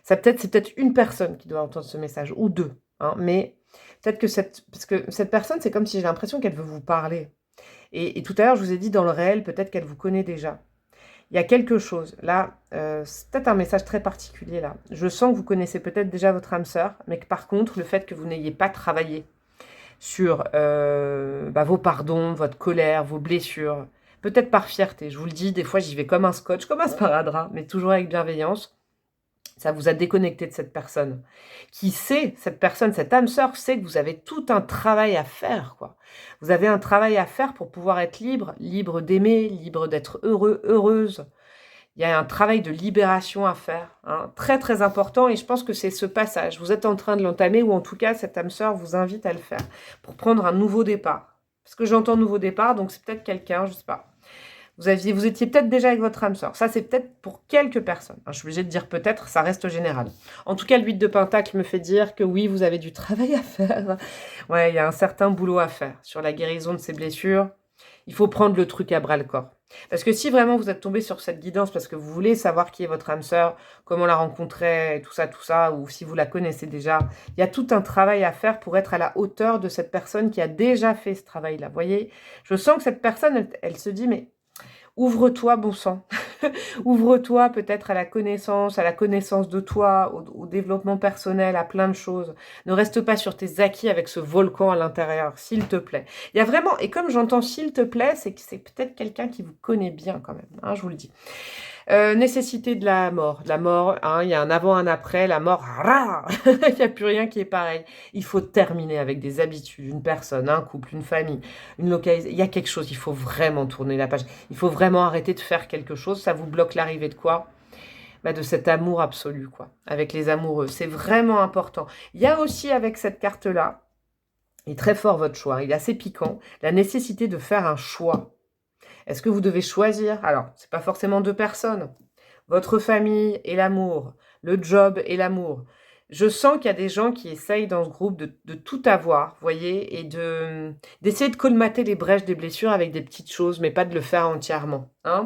c'est peut-être une personne qui doit entendre ce message, ou 2. Hein, mais peut-être que parce que cette personne, c'est comme si j'ai l'impression qu'elle veut vous parler. Et tout à l'heure, je vous ai dit, dans le réel, peut-être qu'elle vous connaît déjà. Il y a quelque chose. Là, c'est peut-être un message très particulier, là. Je sens que vous connaissez peut-être déjà votre âme sœur, mais que par contre, le fait que vous n'ayez pas travaillé sur vos pardons, votre colère, vos blessures, peut-être par fierté, je vous le dis, des fois, j'y vais comme un scotch, comme un sparadrap, mais toujours avec bienveillance. Ça vous a déconnecté de cette personne. Qui sait, cette personne, cette âme sœur sait que vous avez tout un travail à faire, quoi. Vous avez un travail à faire pour pouvoir être libre, libre d'aimer, libre d'être heureux, heureuse. Il y a un travail de libération à faire, hein, très très important, et je pense que c'est ce passage. Vous êtes en train de l'entamer, ou en tout cas, cette âme sœur vous invite à le faire, pour prendre un nouveau départ. Parce que j'entends nouveau départ, donc c'est peut-être quelqu'un, je ne sais pas. Vous étiez peut-être déjà avec votre âme sœur. Ça, c'est peut-être pour quelques personnes. Je suis obligée de dire peut-être, ça reste général. En tout cas, le 8 de pentacle me fait dire que oui, vous avez du travail à faire. Ouais, il y a un certain boulot à faire sur la guérison de ces blessures. Il faut prendre le truc à bras-le-corps. Parce que si vraiment vous êtes tombé sur cette guidance parce que vous voulez savoir qui est votre âme sœur, comment la rencontrer, tout ça, ou si vous la connaissez déjà, il y a tout un travail à faire pour être à la hauteur de cette personne qui a déjà fait ce travail-là. Vous voyez, je sens que cette personne, elle se dit, mais ouvre-toi, bon sang. Ouvre-toi peut-être à la connaissance de toi, au développement personnel, à plein de choses. Ne reste pas sur tes acquis avec ce volcan à l'intérieur, s'il te plaît. Il y a vraiment, et comme j'entends s'il te plaît, c'est que c'est peut-être quelqu'un qui vous connaît bien quand même, hein, je vous le dis. Nécessité de la mort, hein, il y a un avant, un après, la mort, il n'y a plus rien qui est pareil. Il faut terminer avec des habitudes, une personne, un couple, une famille, une localisation. Il y a quelque chose, il faut vraiment tourner la page. Il faut vraiment arrêter de faire quelque chose, ça vous bloque l'arrivée de quoi? de cet amour absolu, quoi, avec les amoureux. C'est vraiment important. Il y a aussi avec cette carte-là, il est très fort votre choix, il est assez piquant, la nécessité de faire un choix. Est-ce que vous devez choisir? Alors, c'est pas forcément deux personnes. Votre famille et l'amour, le job et l'amour. Je sens qu'il y a des gens qui essayent dans ce groupe de tout avoir, vous voyez, et d'essayer de colmater les brèches des blessures avec des petites choses, mais pas de le faire entièrement. Hein.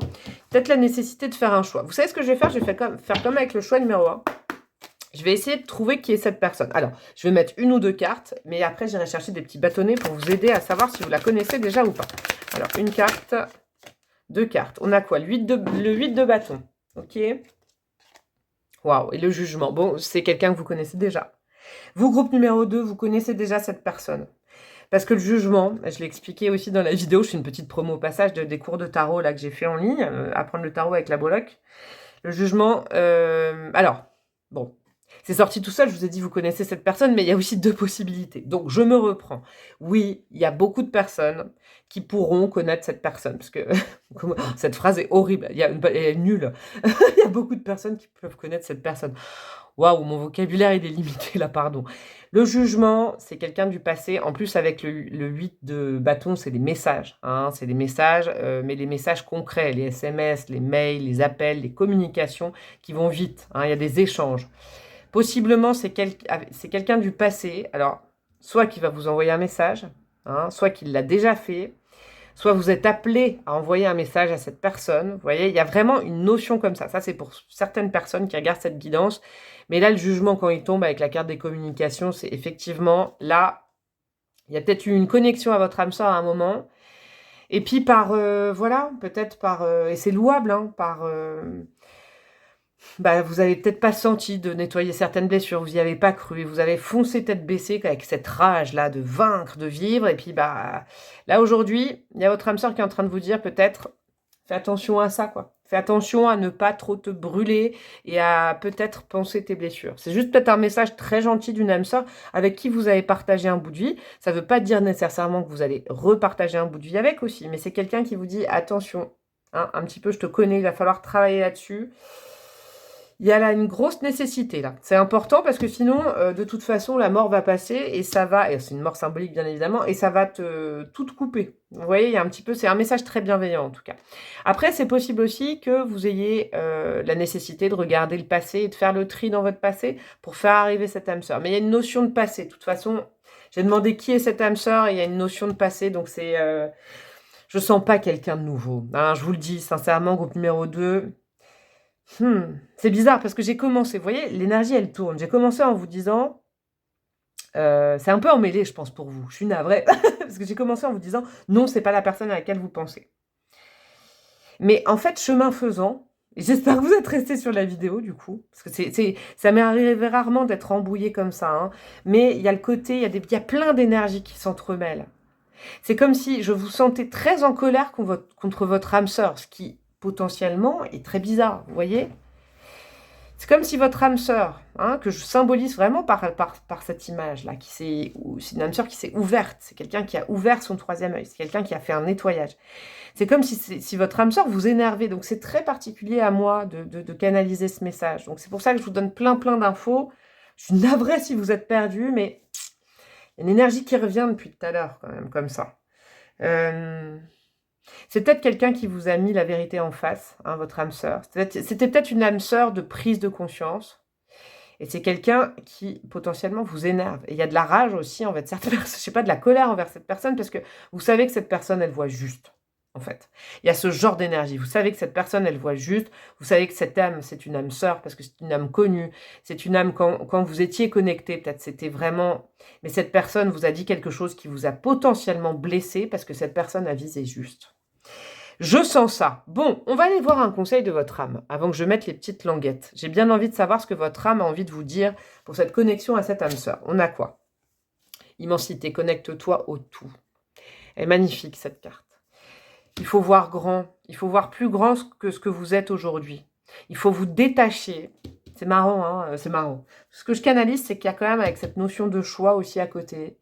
Peut-être la nécessité de faire un choix. Vous savez ce que je vais faire? Je vais faire comme avec le choix numéro 1. Je vais essayer de trouver qui est cette personne. Alors, je vais mettre une ou deux cartes, mais après, j'irai chercher des petits bâtonnets pour vous aider à savoir si vous la connaissez déjà ou pas. Alors, une carte, deux cartes. On a quoi? Le 8 de bâton. Ok. Waouh, et le jugement. Bon, c'est quelqu'un que vous connaissez déjà. Vous, groupe numéro 2, vous connaissez déjà cette personne. Parce que le jugement, je l'ai expliqué aussi dans la vidéo, je fais une petite promo au passage des cours de tarot là que j'ai fait en ligne, apprendre le tarot avec la Boloc. Le jugement, alors, bon, c'est sorti tout seul, je vous ai dit vous connaissez cette personne, mais il y a aussi deux possibilités. Donc je me reprends. Oui, il y a beaucoup de personnes qui pourront connaître cette personne, parce que cette phrase est horrible, elle est nulle. Il y a beaucoup de personnes qui peuvent connaître cette personne. Waouh, mon vocabulaire il est limité là, pardon. Le jugement, c'est quelqu'un du passé. En plus, avec le 8 de bâton, c'est des messages. Hein, c'est des messages, mais les messages concrets, les SMS, les mails, les appels, les communications qui vont vite. Hein, il y a des échanges. Possiblement, c'est quelqu'un du passé. Alors, soit qui va vous envoyer un message, hein, soit qu'il l'a déjà fait, soit vous êtes appelé à envoyer un message à cette personne. Vous voyez, il y a vraiment une notion comme ça. Ça, c'est pour certaines personnes qui regardent cette guidance. Mais là, le jugement, quand il tombe avec la carte des communications, c'est effectivement, là, il y a peut-être eu une connexion à votre âme sœur à un moment. Et puis voilà, peut-être et c'est louable, hein, vous avez peut-être pas senti de nettoyer certaines blessures, vous n'y avez pas cru, vous avez foncé tête baissée avec cette rage-là de vaincre, de vivre, et puis là aujourd'hui, il y a votre âme sœur qui est en train de vous dire peut-être, fais attention à ça, quoi. Fais attention à ne pas trop te brûler et à peut-être penser tes blessures. C'est juste peut-être un message très gentil d'une âme sœur avec qui vous avez partagé un bout de vie. Ça ne veut pas dire nécessairement que vous allez repartager un bout de vie avec aussi, mais c'est quelqu'un qui vous dit attention, hein, un petit peu, je te connais, il va falloir travailler là-dessus. Il y a là une grosse nécessité, là. C'est important parce que sinon, de toute façon, la mort va passer et ça va... Et c'est une mort symbolique, bien évidemment, et ça va tout te couper. Vous voyez, il y a un petit peu... C'est un message très bienveillant, en tout cas. Après, c'est possible aussi que vous ayez la nécessité de regarder le passé et de faire le tri dans votre passé pour faire arriver cette âme sœur. Mais il y a une notion de passé. De toute façon, j'ai demandé qui est cette âme sœur et il y a une notion de passé, donc c'est... Je sens pas quelqu'un de nouveau. Hein, je vous le dis, sincèrement, groupe numéro 2... C'est bizarre parce que j'ai commencé, vous voyez, l'énergie elle tourne. J'ai commencé en vous disant, c'est un peu emmêlé je pense pour vous, je suis navrée, parce que j'ai commencé en vous disant, non c'est pas la personne à laquelle vous pensez. Mais en fait, chemin faisant, et j'espère que vous êtes restés sur la vidéo du coup, parce que ça m'est arrivé rarement d'être embrouillée comme ça, hein, mais il y a le côté, il y a plein d'énergies qui s'entremêlent. C'est comme si je vous sentais très en colère contre votre âme sœur, ce qui potentiellement est très bizarre, vous voyez. C'est comme si votre âme sœur, hein, que je symbolise vraiment par cette image-là, c'est une âme sœur qui s'est ouverte, c'est quelqu'un qui a ouvert son troisième œil, c'est quelqu'un qui a fait un nettoyage. C'est comme si votre âme sœur vous énervait, donc c'est très particulier à moi de canaliser ce message. Donc c'est pour ça que je vous donne plein d'infos. Je suis navrée si vous êtes perdu, mais il y a une énergie qui revient depuis tout à l'heure, quand même, comme ça. C'est peut-être quelqu'un qui vous a mis la vérité en face, hein, votre âme sœur. C'était peut-être une âme sœur de prise de conscience. Et c'est quelqu'un qui, potentiellement, vous énerve. Et il y a de la rage aussi envers cette personne. Je sais pas, de la colère envers cette personne, parce que vous savez que cette personne, elle voit juste, en fait. Il y a ce genre d'énergie. Vous savez que cette personne, elle voit juste. Vous savez que cette âme, c'est une âme sœur, parce que c'est une âme connue. C'est une âme, quand vous étiez connecté, peut-être c'était vraiment... Mais cette personne vous a dit quelque chose qui vous a potentiellement blessé, parce que cette personne a visé juste. Je sens ça. Bon, on va aller voir un conseil de votre âme, avant que je mette les petites languettes. J'ai bien envie de savoir ce que votre âme a envie de vous dire pour cette connexion à cette âme sœur. On a quoi? Immensité, connecte-toi au tout. Elle est magnifique, cette carte. Il faut voir grand. Il faut voir plus grand que ce que vous êtes aujourd'hui. Il faut vous détacher. C'est marrant, hein, c'est marrant. Ce que je canalise, c'est qu'il y a quand même, avec cette notion de choix aussi à côté,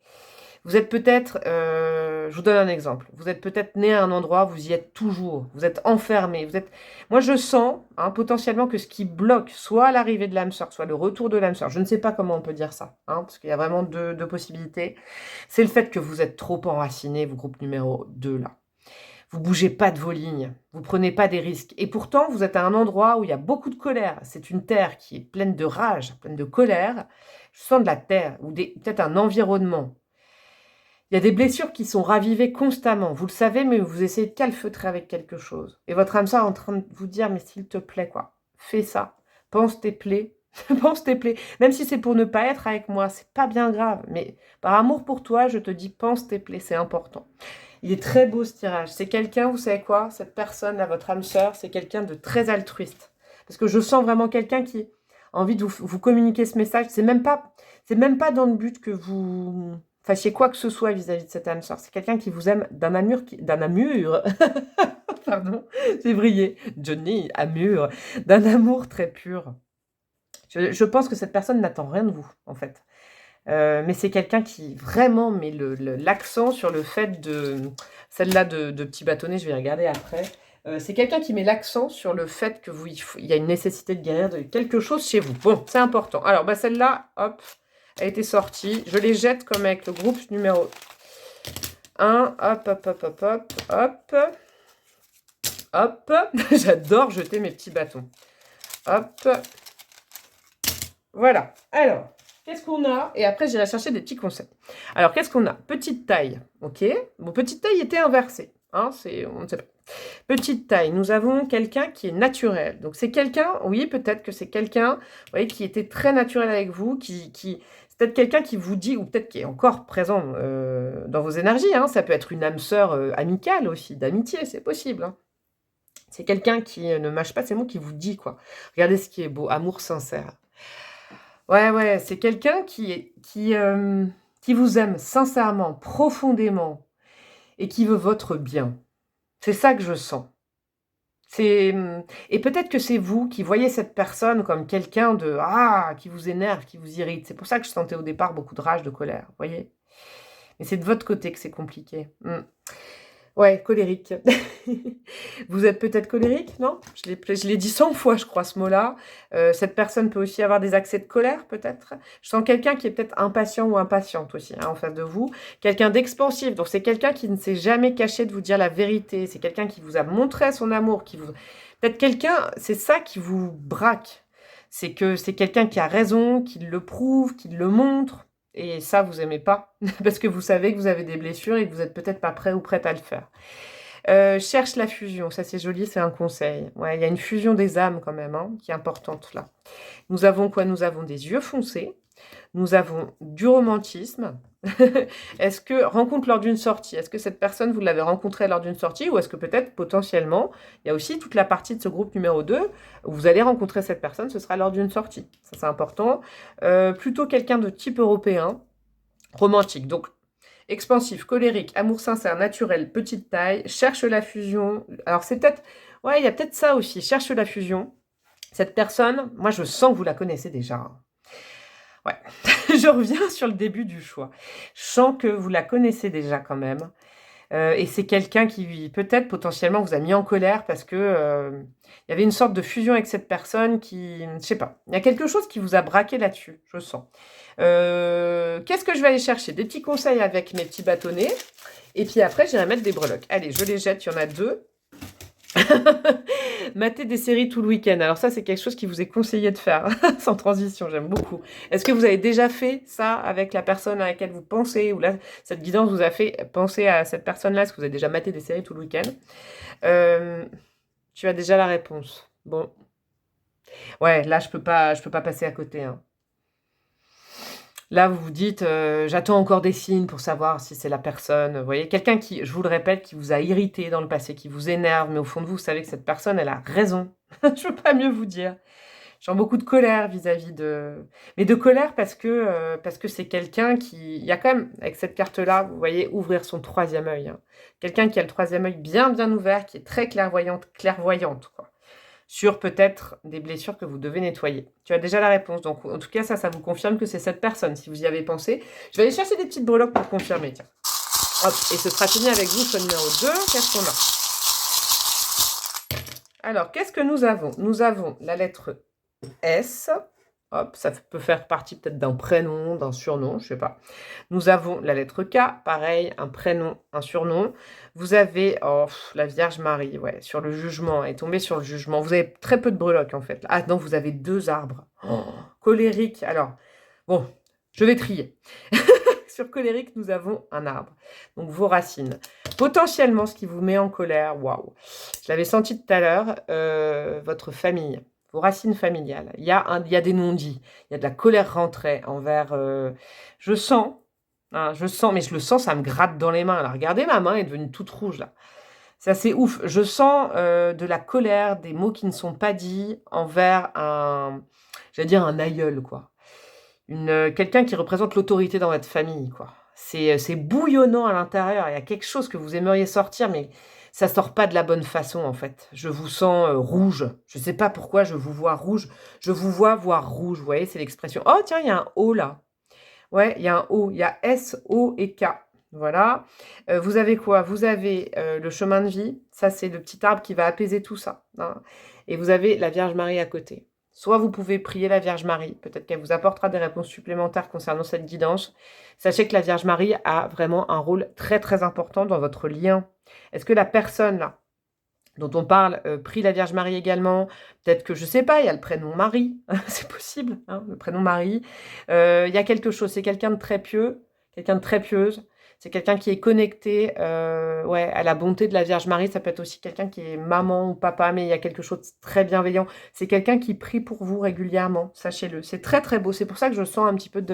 Vous êtes peut-être, je vous donne un exemple, vous êtes peut-être né à un endroit, vous y êtes toujours, vous êtes enfermé, vous êtes... Moi, je sens potentiellement que ce qui bloque soit l'arrivée de l'âme sœur, soit le retour de l'âme sœur, je ne sais pas comment on peut dire ça, parce qu'il y a vraiment deux possibilités, c'est le fait que vous êtes trop enraciné, vous groupe numéro 2 là. Vous bougez pas de vos lignes, vous prenez pas des risques. Et pourtant, vous êtes à un endroit où il y a beaucoup de colère. C'est une terre qui est pleine de rage, pleine de colère. Je sens de la terre, ou peut-être un environnement. Il y a des blessures qui sont ravivées constamment. Vous le savez, mais vous essayez de calfeutrer avec quelque chose. Et votre âme sœur est en train de vous dire, mais s'il te plaît, quoi, fais ça. Pense tes plaies. Pense tes plaies. Même si c'est pour ne pas être avec moi, c'est pas bien grave. Mais par amour pour toi, je te dis, pense tes plaies, c'est important. Il est très beau ce tirage. C'est quelqu'un, vous savez quoi, cette personne, là, votre âme sœur, c'est quelqu'un de très altruiste. Parce que je sens vraiment quelqu'un qui a envie de vous communiquer ce message. C'est même pas dans le but que vous fassiez quoi que ce soit vis-à-vis de cette âme sœur. C'est quelqu'un qui vous aime d'un amour, pardon, j'ai brillé, Johnny, amour, d'un amour très pur. Je pense que cette personne n'attend rien de vous, en fait. Mais c'est quelqu'un qui vraiment met l'accent sur le fait de... Celle-là de petit bâtonnet, je vais regarder après. C'est quelqu'un qui met l'accent sur le fait que il y a une nécessité de guérir de quelque chose chez vous. Bon, c'est important. Alors, bah, celle-là, hop, a été sortie. Je les jette comme avec le groupe numéro 1. Hop, hop, hop, hop, hop, hop. Hop. J'adore jeter mes petits bâtons. Hop. Voilà. Alors... Qu'est-ce qu'on a? Et après, j'irai chercher des petits conseils. Alors, qu'est-ce qu'on a? Petite taille, ok? Bon, petite taille était inversée. On ne sait pas. Petite taille, nous avons quelqu'un qui est naturel. Donc, c'est quelqu'un, oui, peut-être que c'est quelqu'un, vous voyez, qui était très naturel avec vous, c'est peut-être quelqu'un qui vous dit, ou peut-être qui est encore présent dans vos énergies. Ça peut être une âme sœur amicale aussi, d'amitié, c'est possible. C'est quelqu'un qui ne mâche pas ses mots, qui vous dit, quoi. Regardez ce qui est beau, amour sincère. Ouais, c'est quelqu'un qui vous aime sincèrement, profondément, et qui veut votre bien. C'est ça que je sens. Et peut-être que c'est vous qui voyez cette personne comme quelqu'un qui vous énerve, qui vous irrite. C'est pour ça que je sentais au départ beaucoup de rage, de colère, vous voyez. Mais c'est de votre côté que c'est compliqué. Ouais, colérique. Vous êtes peut-être colérique, non? Je l'ai dit 100 fois, je crois, ce mot-là. Cette personne peut aussi avoir des accès de colère, peut-être. Je sens quelqu'un qui est peut-être impatient ou impatiente aussi, en face de vous. Quelqu'un d'expansif. Donc, c'est quelqu'un qui ne s'est jamais caché de vous dire la vérité. C'est quelqu'un qui vous a montré son amour. Peut-être quelqu'un, c'est ça qui vous braque. C'est que c'est quelqu'un qui a raison, qui le prouve, qui le montre. Et ça, vous aimez pas, parce que vous savez que vous avez des blessures et que vous n'êtes peut-être pas prêt ou prête à le faire. Cherche la fusion, ça c'est joli, c'est un conseil. Ouais, il y a une fusion des âmes quand même, qui est importante là. Nous avons quoi? Nous avons des yeux foncés, nous avons du romantisme. Est-ce que, rencontre lors d'une sortie, est-ce que cette personne, vous l'avez rencontrée lors d'une sortie, ou est-ce que peut-être, potentiellement, il y a aussi toute la partie de ce groupe numéro 2, où vous allez rencontrer cette personne, ce sera lors d'une sortie. Ça, c'est important. Plutôt quelqu'un de type européen, romantique. Donc, expansif, colérique, amour sincère, naturel, petite taille, cherche la fusion. Alors, c'est peut-être... Ouais, il y a peut-être ça aussi, cherche la fusion. Cette personne, moi, je sens que vous la connaissez déjà. Ouais, je reviens sur le début du choix. Je sens que vous la connaissez déjà quand même. Et c'est quelqu'un qui, peut-être, potentiellement, vous a mis en colère parce que il y avait une sorte de fusion avec cette personne qui... Je sais pas. Il y a quelque chose qui vous a braqué là-dessus, je sens. Qu'est-ce que je vais aller chercher? Des petits conseils avec mes petits bâtonnets. Et puis après, j'irai mettre des breloques. Allez, je les jette, il y en a 2. Mater des séries tout le week-end. Alors ça, c'est quelque chose qui vous est conseillé de faire, sans transition, j'aime beaucoup. Est-ce que vous avez déjà fait ça avec la personne à laquelle vous pensez, ou là, cette guidance vous a fait penser à cette personne-là? Est-ce que vous avez déjà maté des séries tout le week-end? Tu as déjà la réponse. Bon. Ouais, là, je peux pas passer à côté. Là, vous vous dites, j'attends encore des signes pour savoir si c'est la personne. Vous voyez, quelqu'un qui, je vous le répète, qui vous a irrité dans le passé, qui vous énerve, mais au fond de vous, vous savez que cette personne, elle a raison. Je ne peux pas mieux vous dire. J'ai beaucoup de colère vis-à-vis de... Mais de colère parce que c'est quelqu'un qui... Il y a quand même, avec cette carte-là, vous voyez, ouvrir son 3e œil. Quelqu'un qui a le 3e œil bien, bien ouvert, qui est très clairvoyante, quoi. sur peut-être des blessures que vous devez nettoyer. Tu as déjà la réponse. Donc, en tout cas, ça vous confirme que c'est cette personne, si vous y avez pensé. Je vais aller chercher des petites breloques pour confirmer, tiens. Hop, et ce sera fini avec vous, ce numéro 2. Qu'est-ce qu'on a? Alors, qu'est-ce que nous avons? Nous avons la lettre S. Hop, ça peut faire partie peut-être d'un prénom, d'un surnom, je sais pas. Nous avons la lettre K, pareil, un prénom, un surnom. Vous avez la Vierge Marie, ouais, sur le jugement, elle est tombée sur le jugement. Vous avez très peu de breloques en fait. Ah non, vous avez 2 arbres. Colérique, alors, bon, je vais trier. Sur colérique, nous avons un arbre. Donc vos racines. Potentiellement, ce qui vous met en colère, waouh, je l'avais senti tout à l'heure, votre famille. Vos racines familiales. Il y a des non-dits. Il y a de la colère rentrée envers... je sens, mais je le sens, ça me gratte dans les mains. Là, regardez, ma main est devenue toute rouge, là. C'est assez ouf. Je sens de la colère, des mots qui ne sont pas dits envers j'allais dire un aïeul, quoi. Quelqu'un qui représente l'autorité dans votre famille, quoi. C'est bouillonnant à l'intérieur. Il y a quelque chose que vous aimeriez sortir, mais ça sort pas de la bonne façon, en fait. Je vous sens rouge. Je sais pas pourquoi je vous vois rouge. Je vous vois voir rouge, vous voyez, c'est l'expression. Oh, tiens, il y a un O, là. Ouais, il y a un O. Il y a S, O et K. Voilà. Vous avez quoi? Vous avez le chemin de vie. Ça, c'est le petit arbre qui va apaiser tout ça, hein. Et vous avez la Vierge Marie à côté. Soit vous pouvez prier la Vierge Marie, peut-être qu'elle vous apportera des réponses supplémentaires concernant cette guidance. Sachez que la Vierge Marie a vraiment un rôle très très important dans votre lien. Est-ce que la personne là, dont on parle, prie la Vierge Marie également? Peut-être que, je sais pas, il y a le prénom Marie, c'est possible, hein, le prénom Marie. Il y a quelque chose, c'est quelqu'un de très pieux, quelqu'un de très pieuse. C'est quelqu'un qui est connecté à la bonté de la Vierge Marie. Ça peut être aussi quelqu'un qui est maman ou papa, mais il y a quelque chose de très bienveillant. C'est quelqu'un qui prie pour vous régulièrement, sachez-le. C'est très très beau. C'est pour ça que je sens un petit peu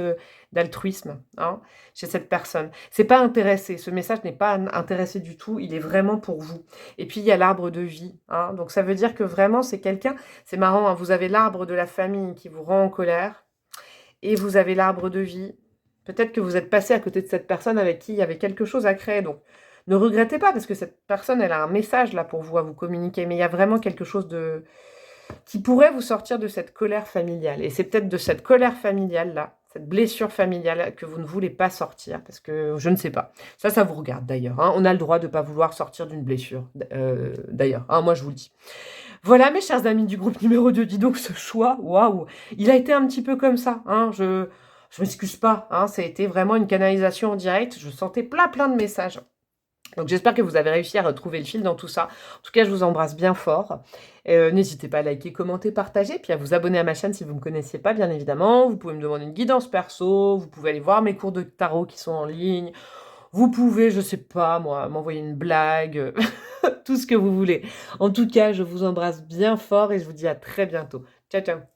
d'altruisme, hein, chez cette personne. C'est pas intéressé. Ce message n'est pas intéressé du tout. Il est vraiment pour vous. Et puis il y a l'arbre de vie, hein. Donc ça veut dire que vraiment c'est quelqu'un... C'est marrant, hein, vous avez l'arbre de la famille qui vous rend en colère. Et vous avez l'arbre de vie. Peut-être que vous êtes passé à côté de cette personne avec qui il y avait quelque chose à créer. Donc, ne regrettez pas, parce que cette personne, elle a un message là pour vous, à vous communiquer. Mais il y a vraiment quelque chose qui pourrait vous sortir de cette colère familiale. Et c'est peut-être de cette colère familiale-là, cette blessure familiale, que vous ne voulez pas sortir. Parce que, je ne sais pas. Ça vous regarde d'ailleurs, hein. On a le droit de ne pas vouloir sortir d'une blessure, d'ailleurs, hein, moi je vous le dis. Voilà, mes chers amis du groupe numéro 2, dis donc ce choix, waouh, il a été un petit peu comme ça, hein, je m'excuse pas, hein, ça a été vraiment une canalisation en direct, je sentais plein de messages. Donc j'espère que vous avez réussi à retrouver le fil dans tout ça. En tout cas, je vous embrasse bien fort. N'hésitez pas à liker, commenter, partager, puis à vous abonner à ma chaîne si vous ne me connaissiez pas, bien évidemment. Vous pouvez me demander une guidance perso, vous pouvez aller voir mes cours de tarot qui sont en ligne. Vous pouvez, je sais pas moi, m'envoyer une blague, tout ce que vous voulez. En tout cas, je vous embrasse bien fort et je vous dis à très bientôt. Ciao, ciao.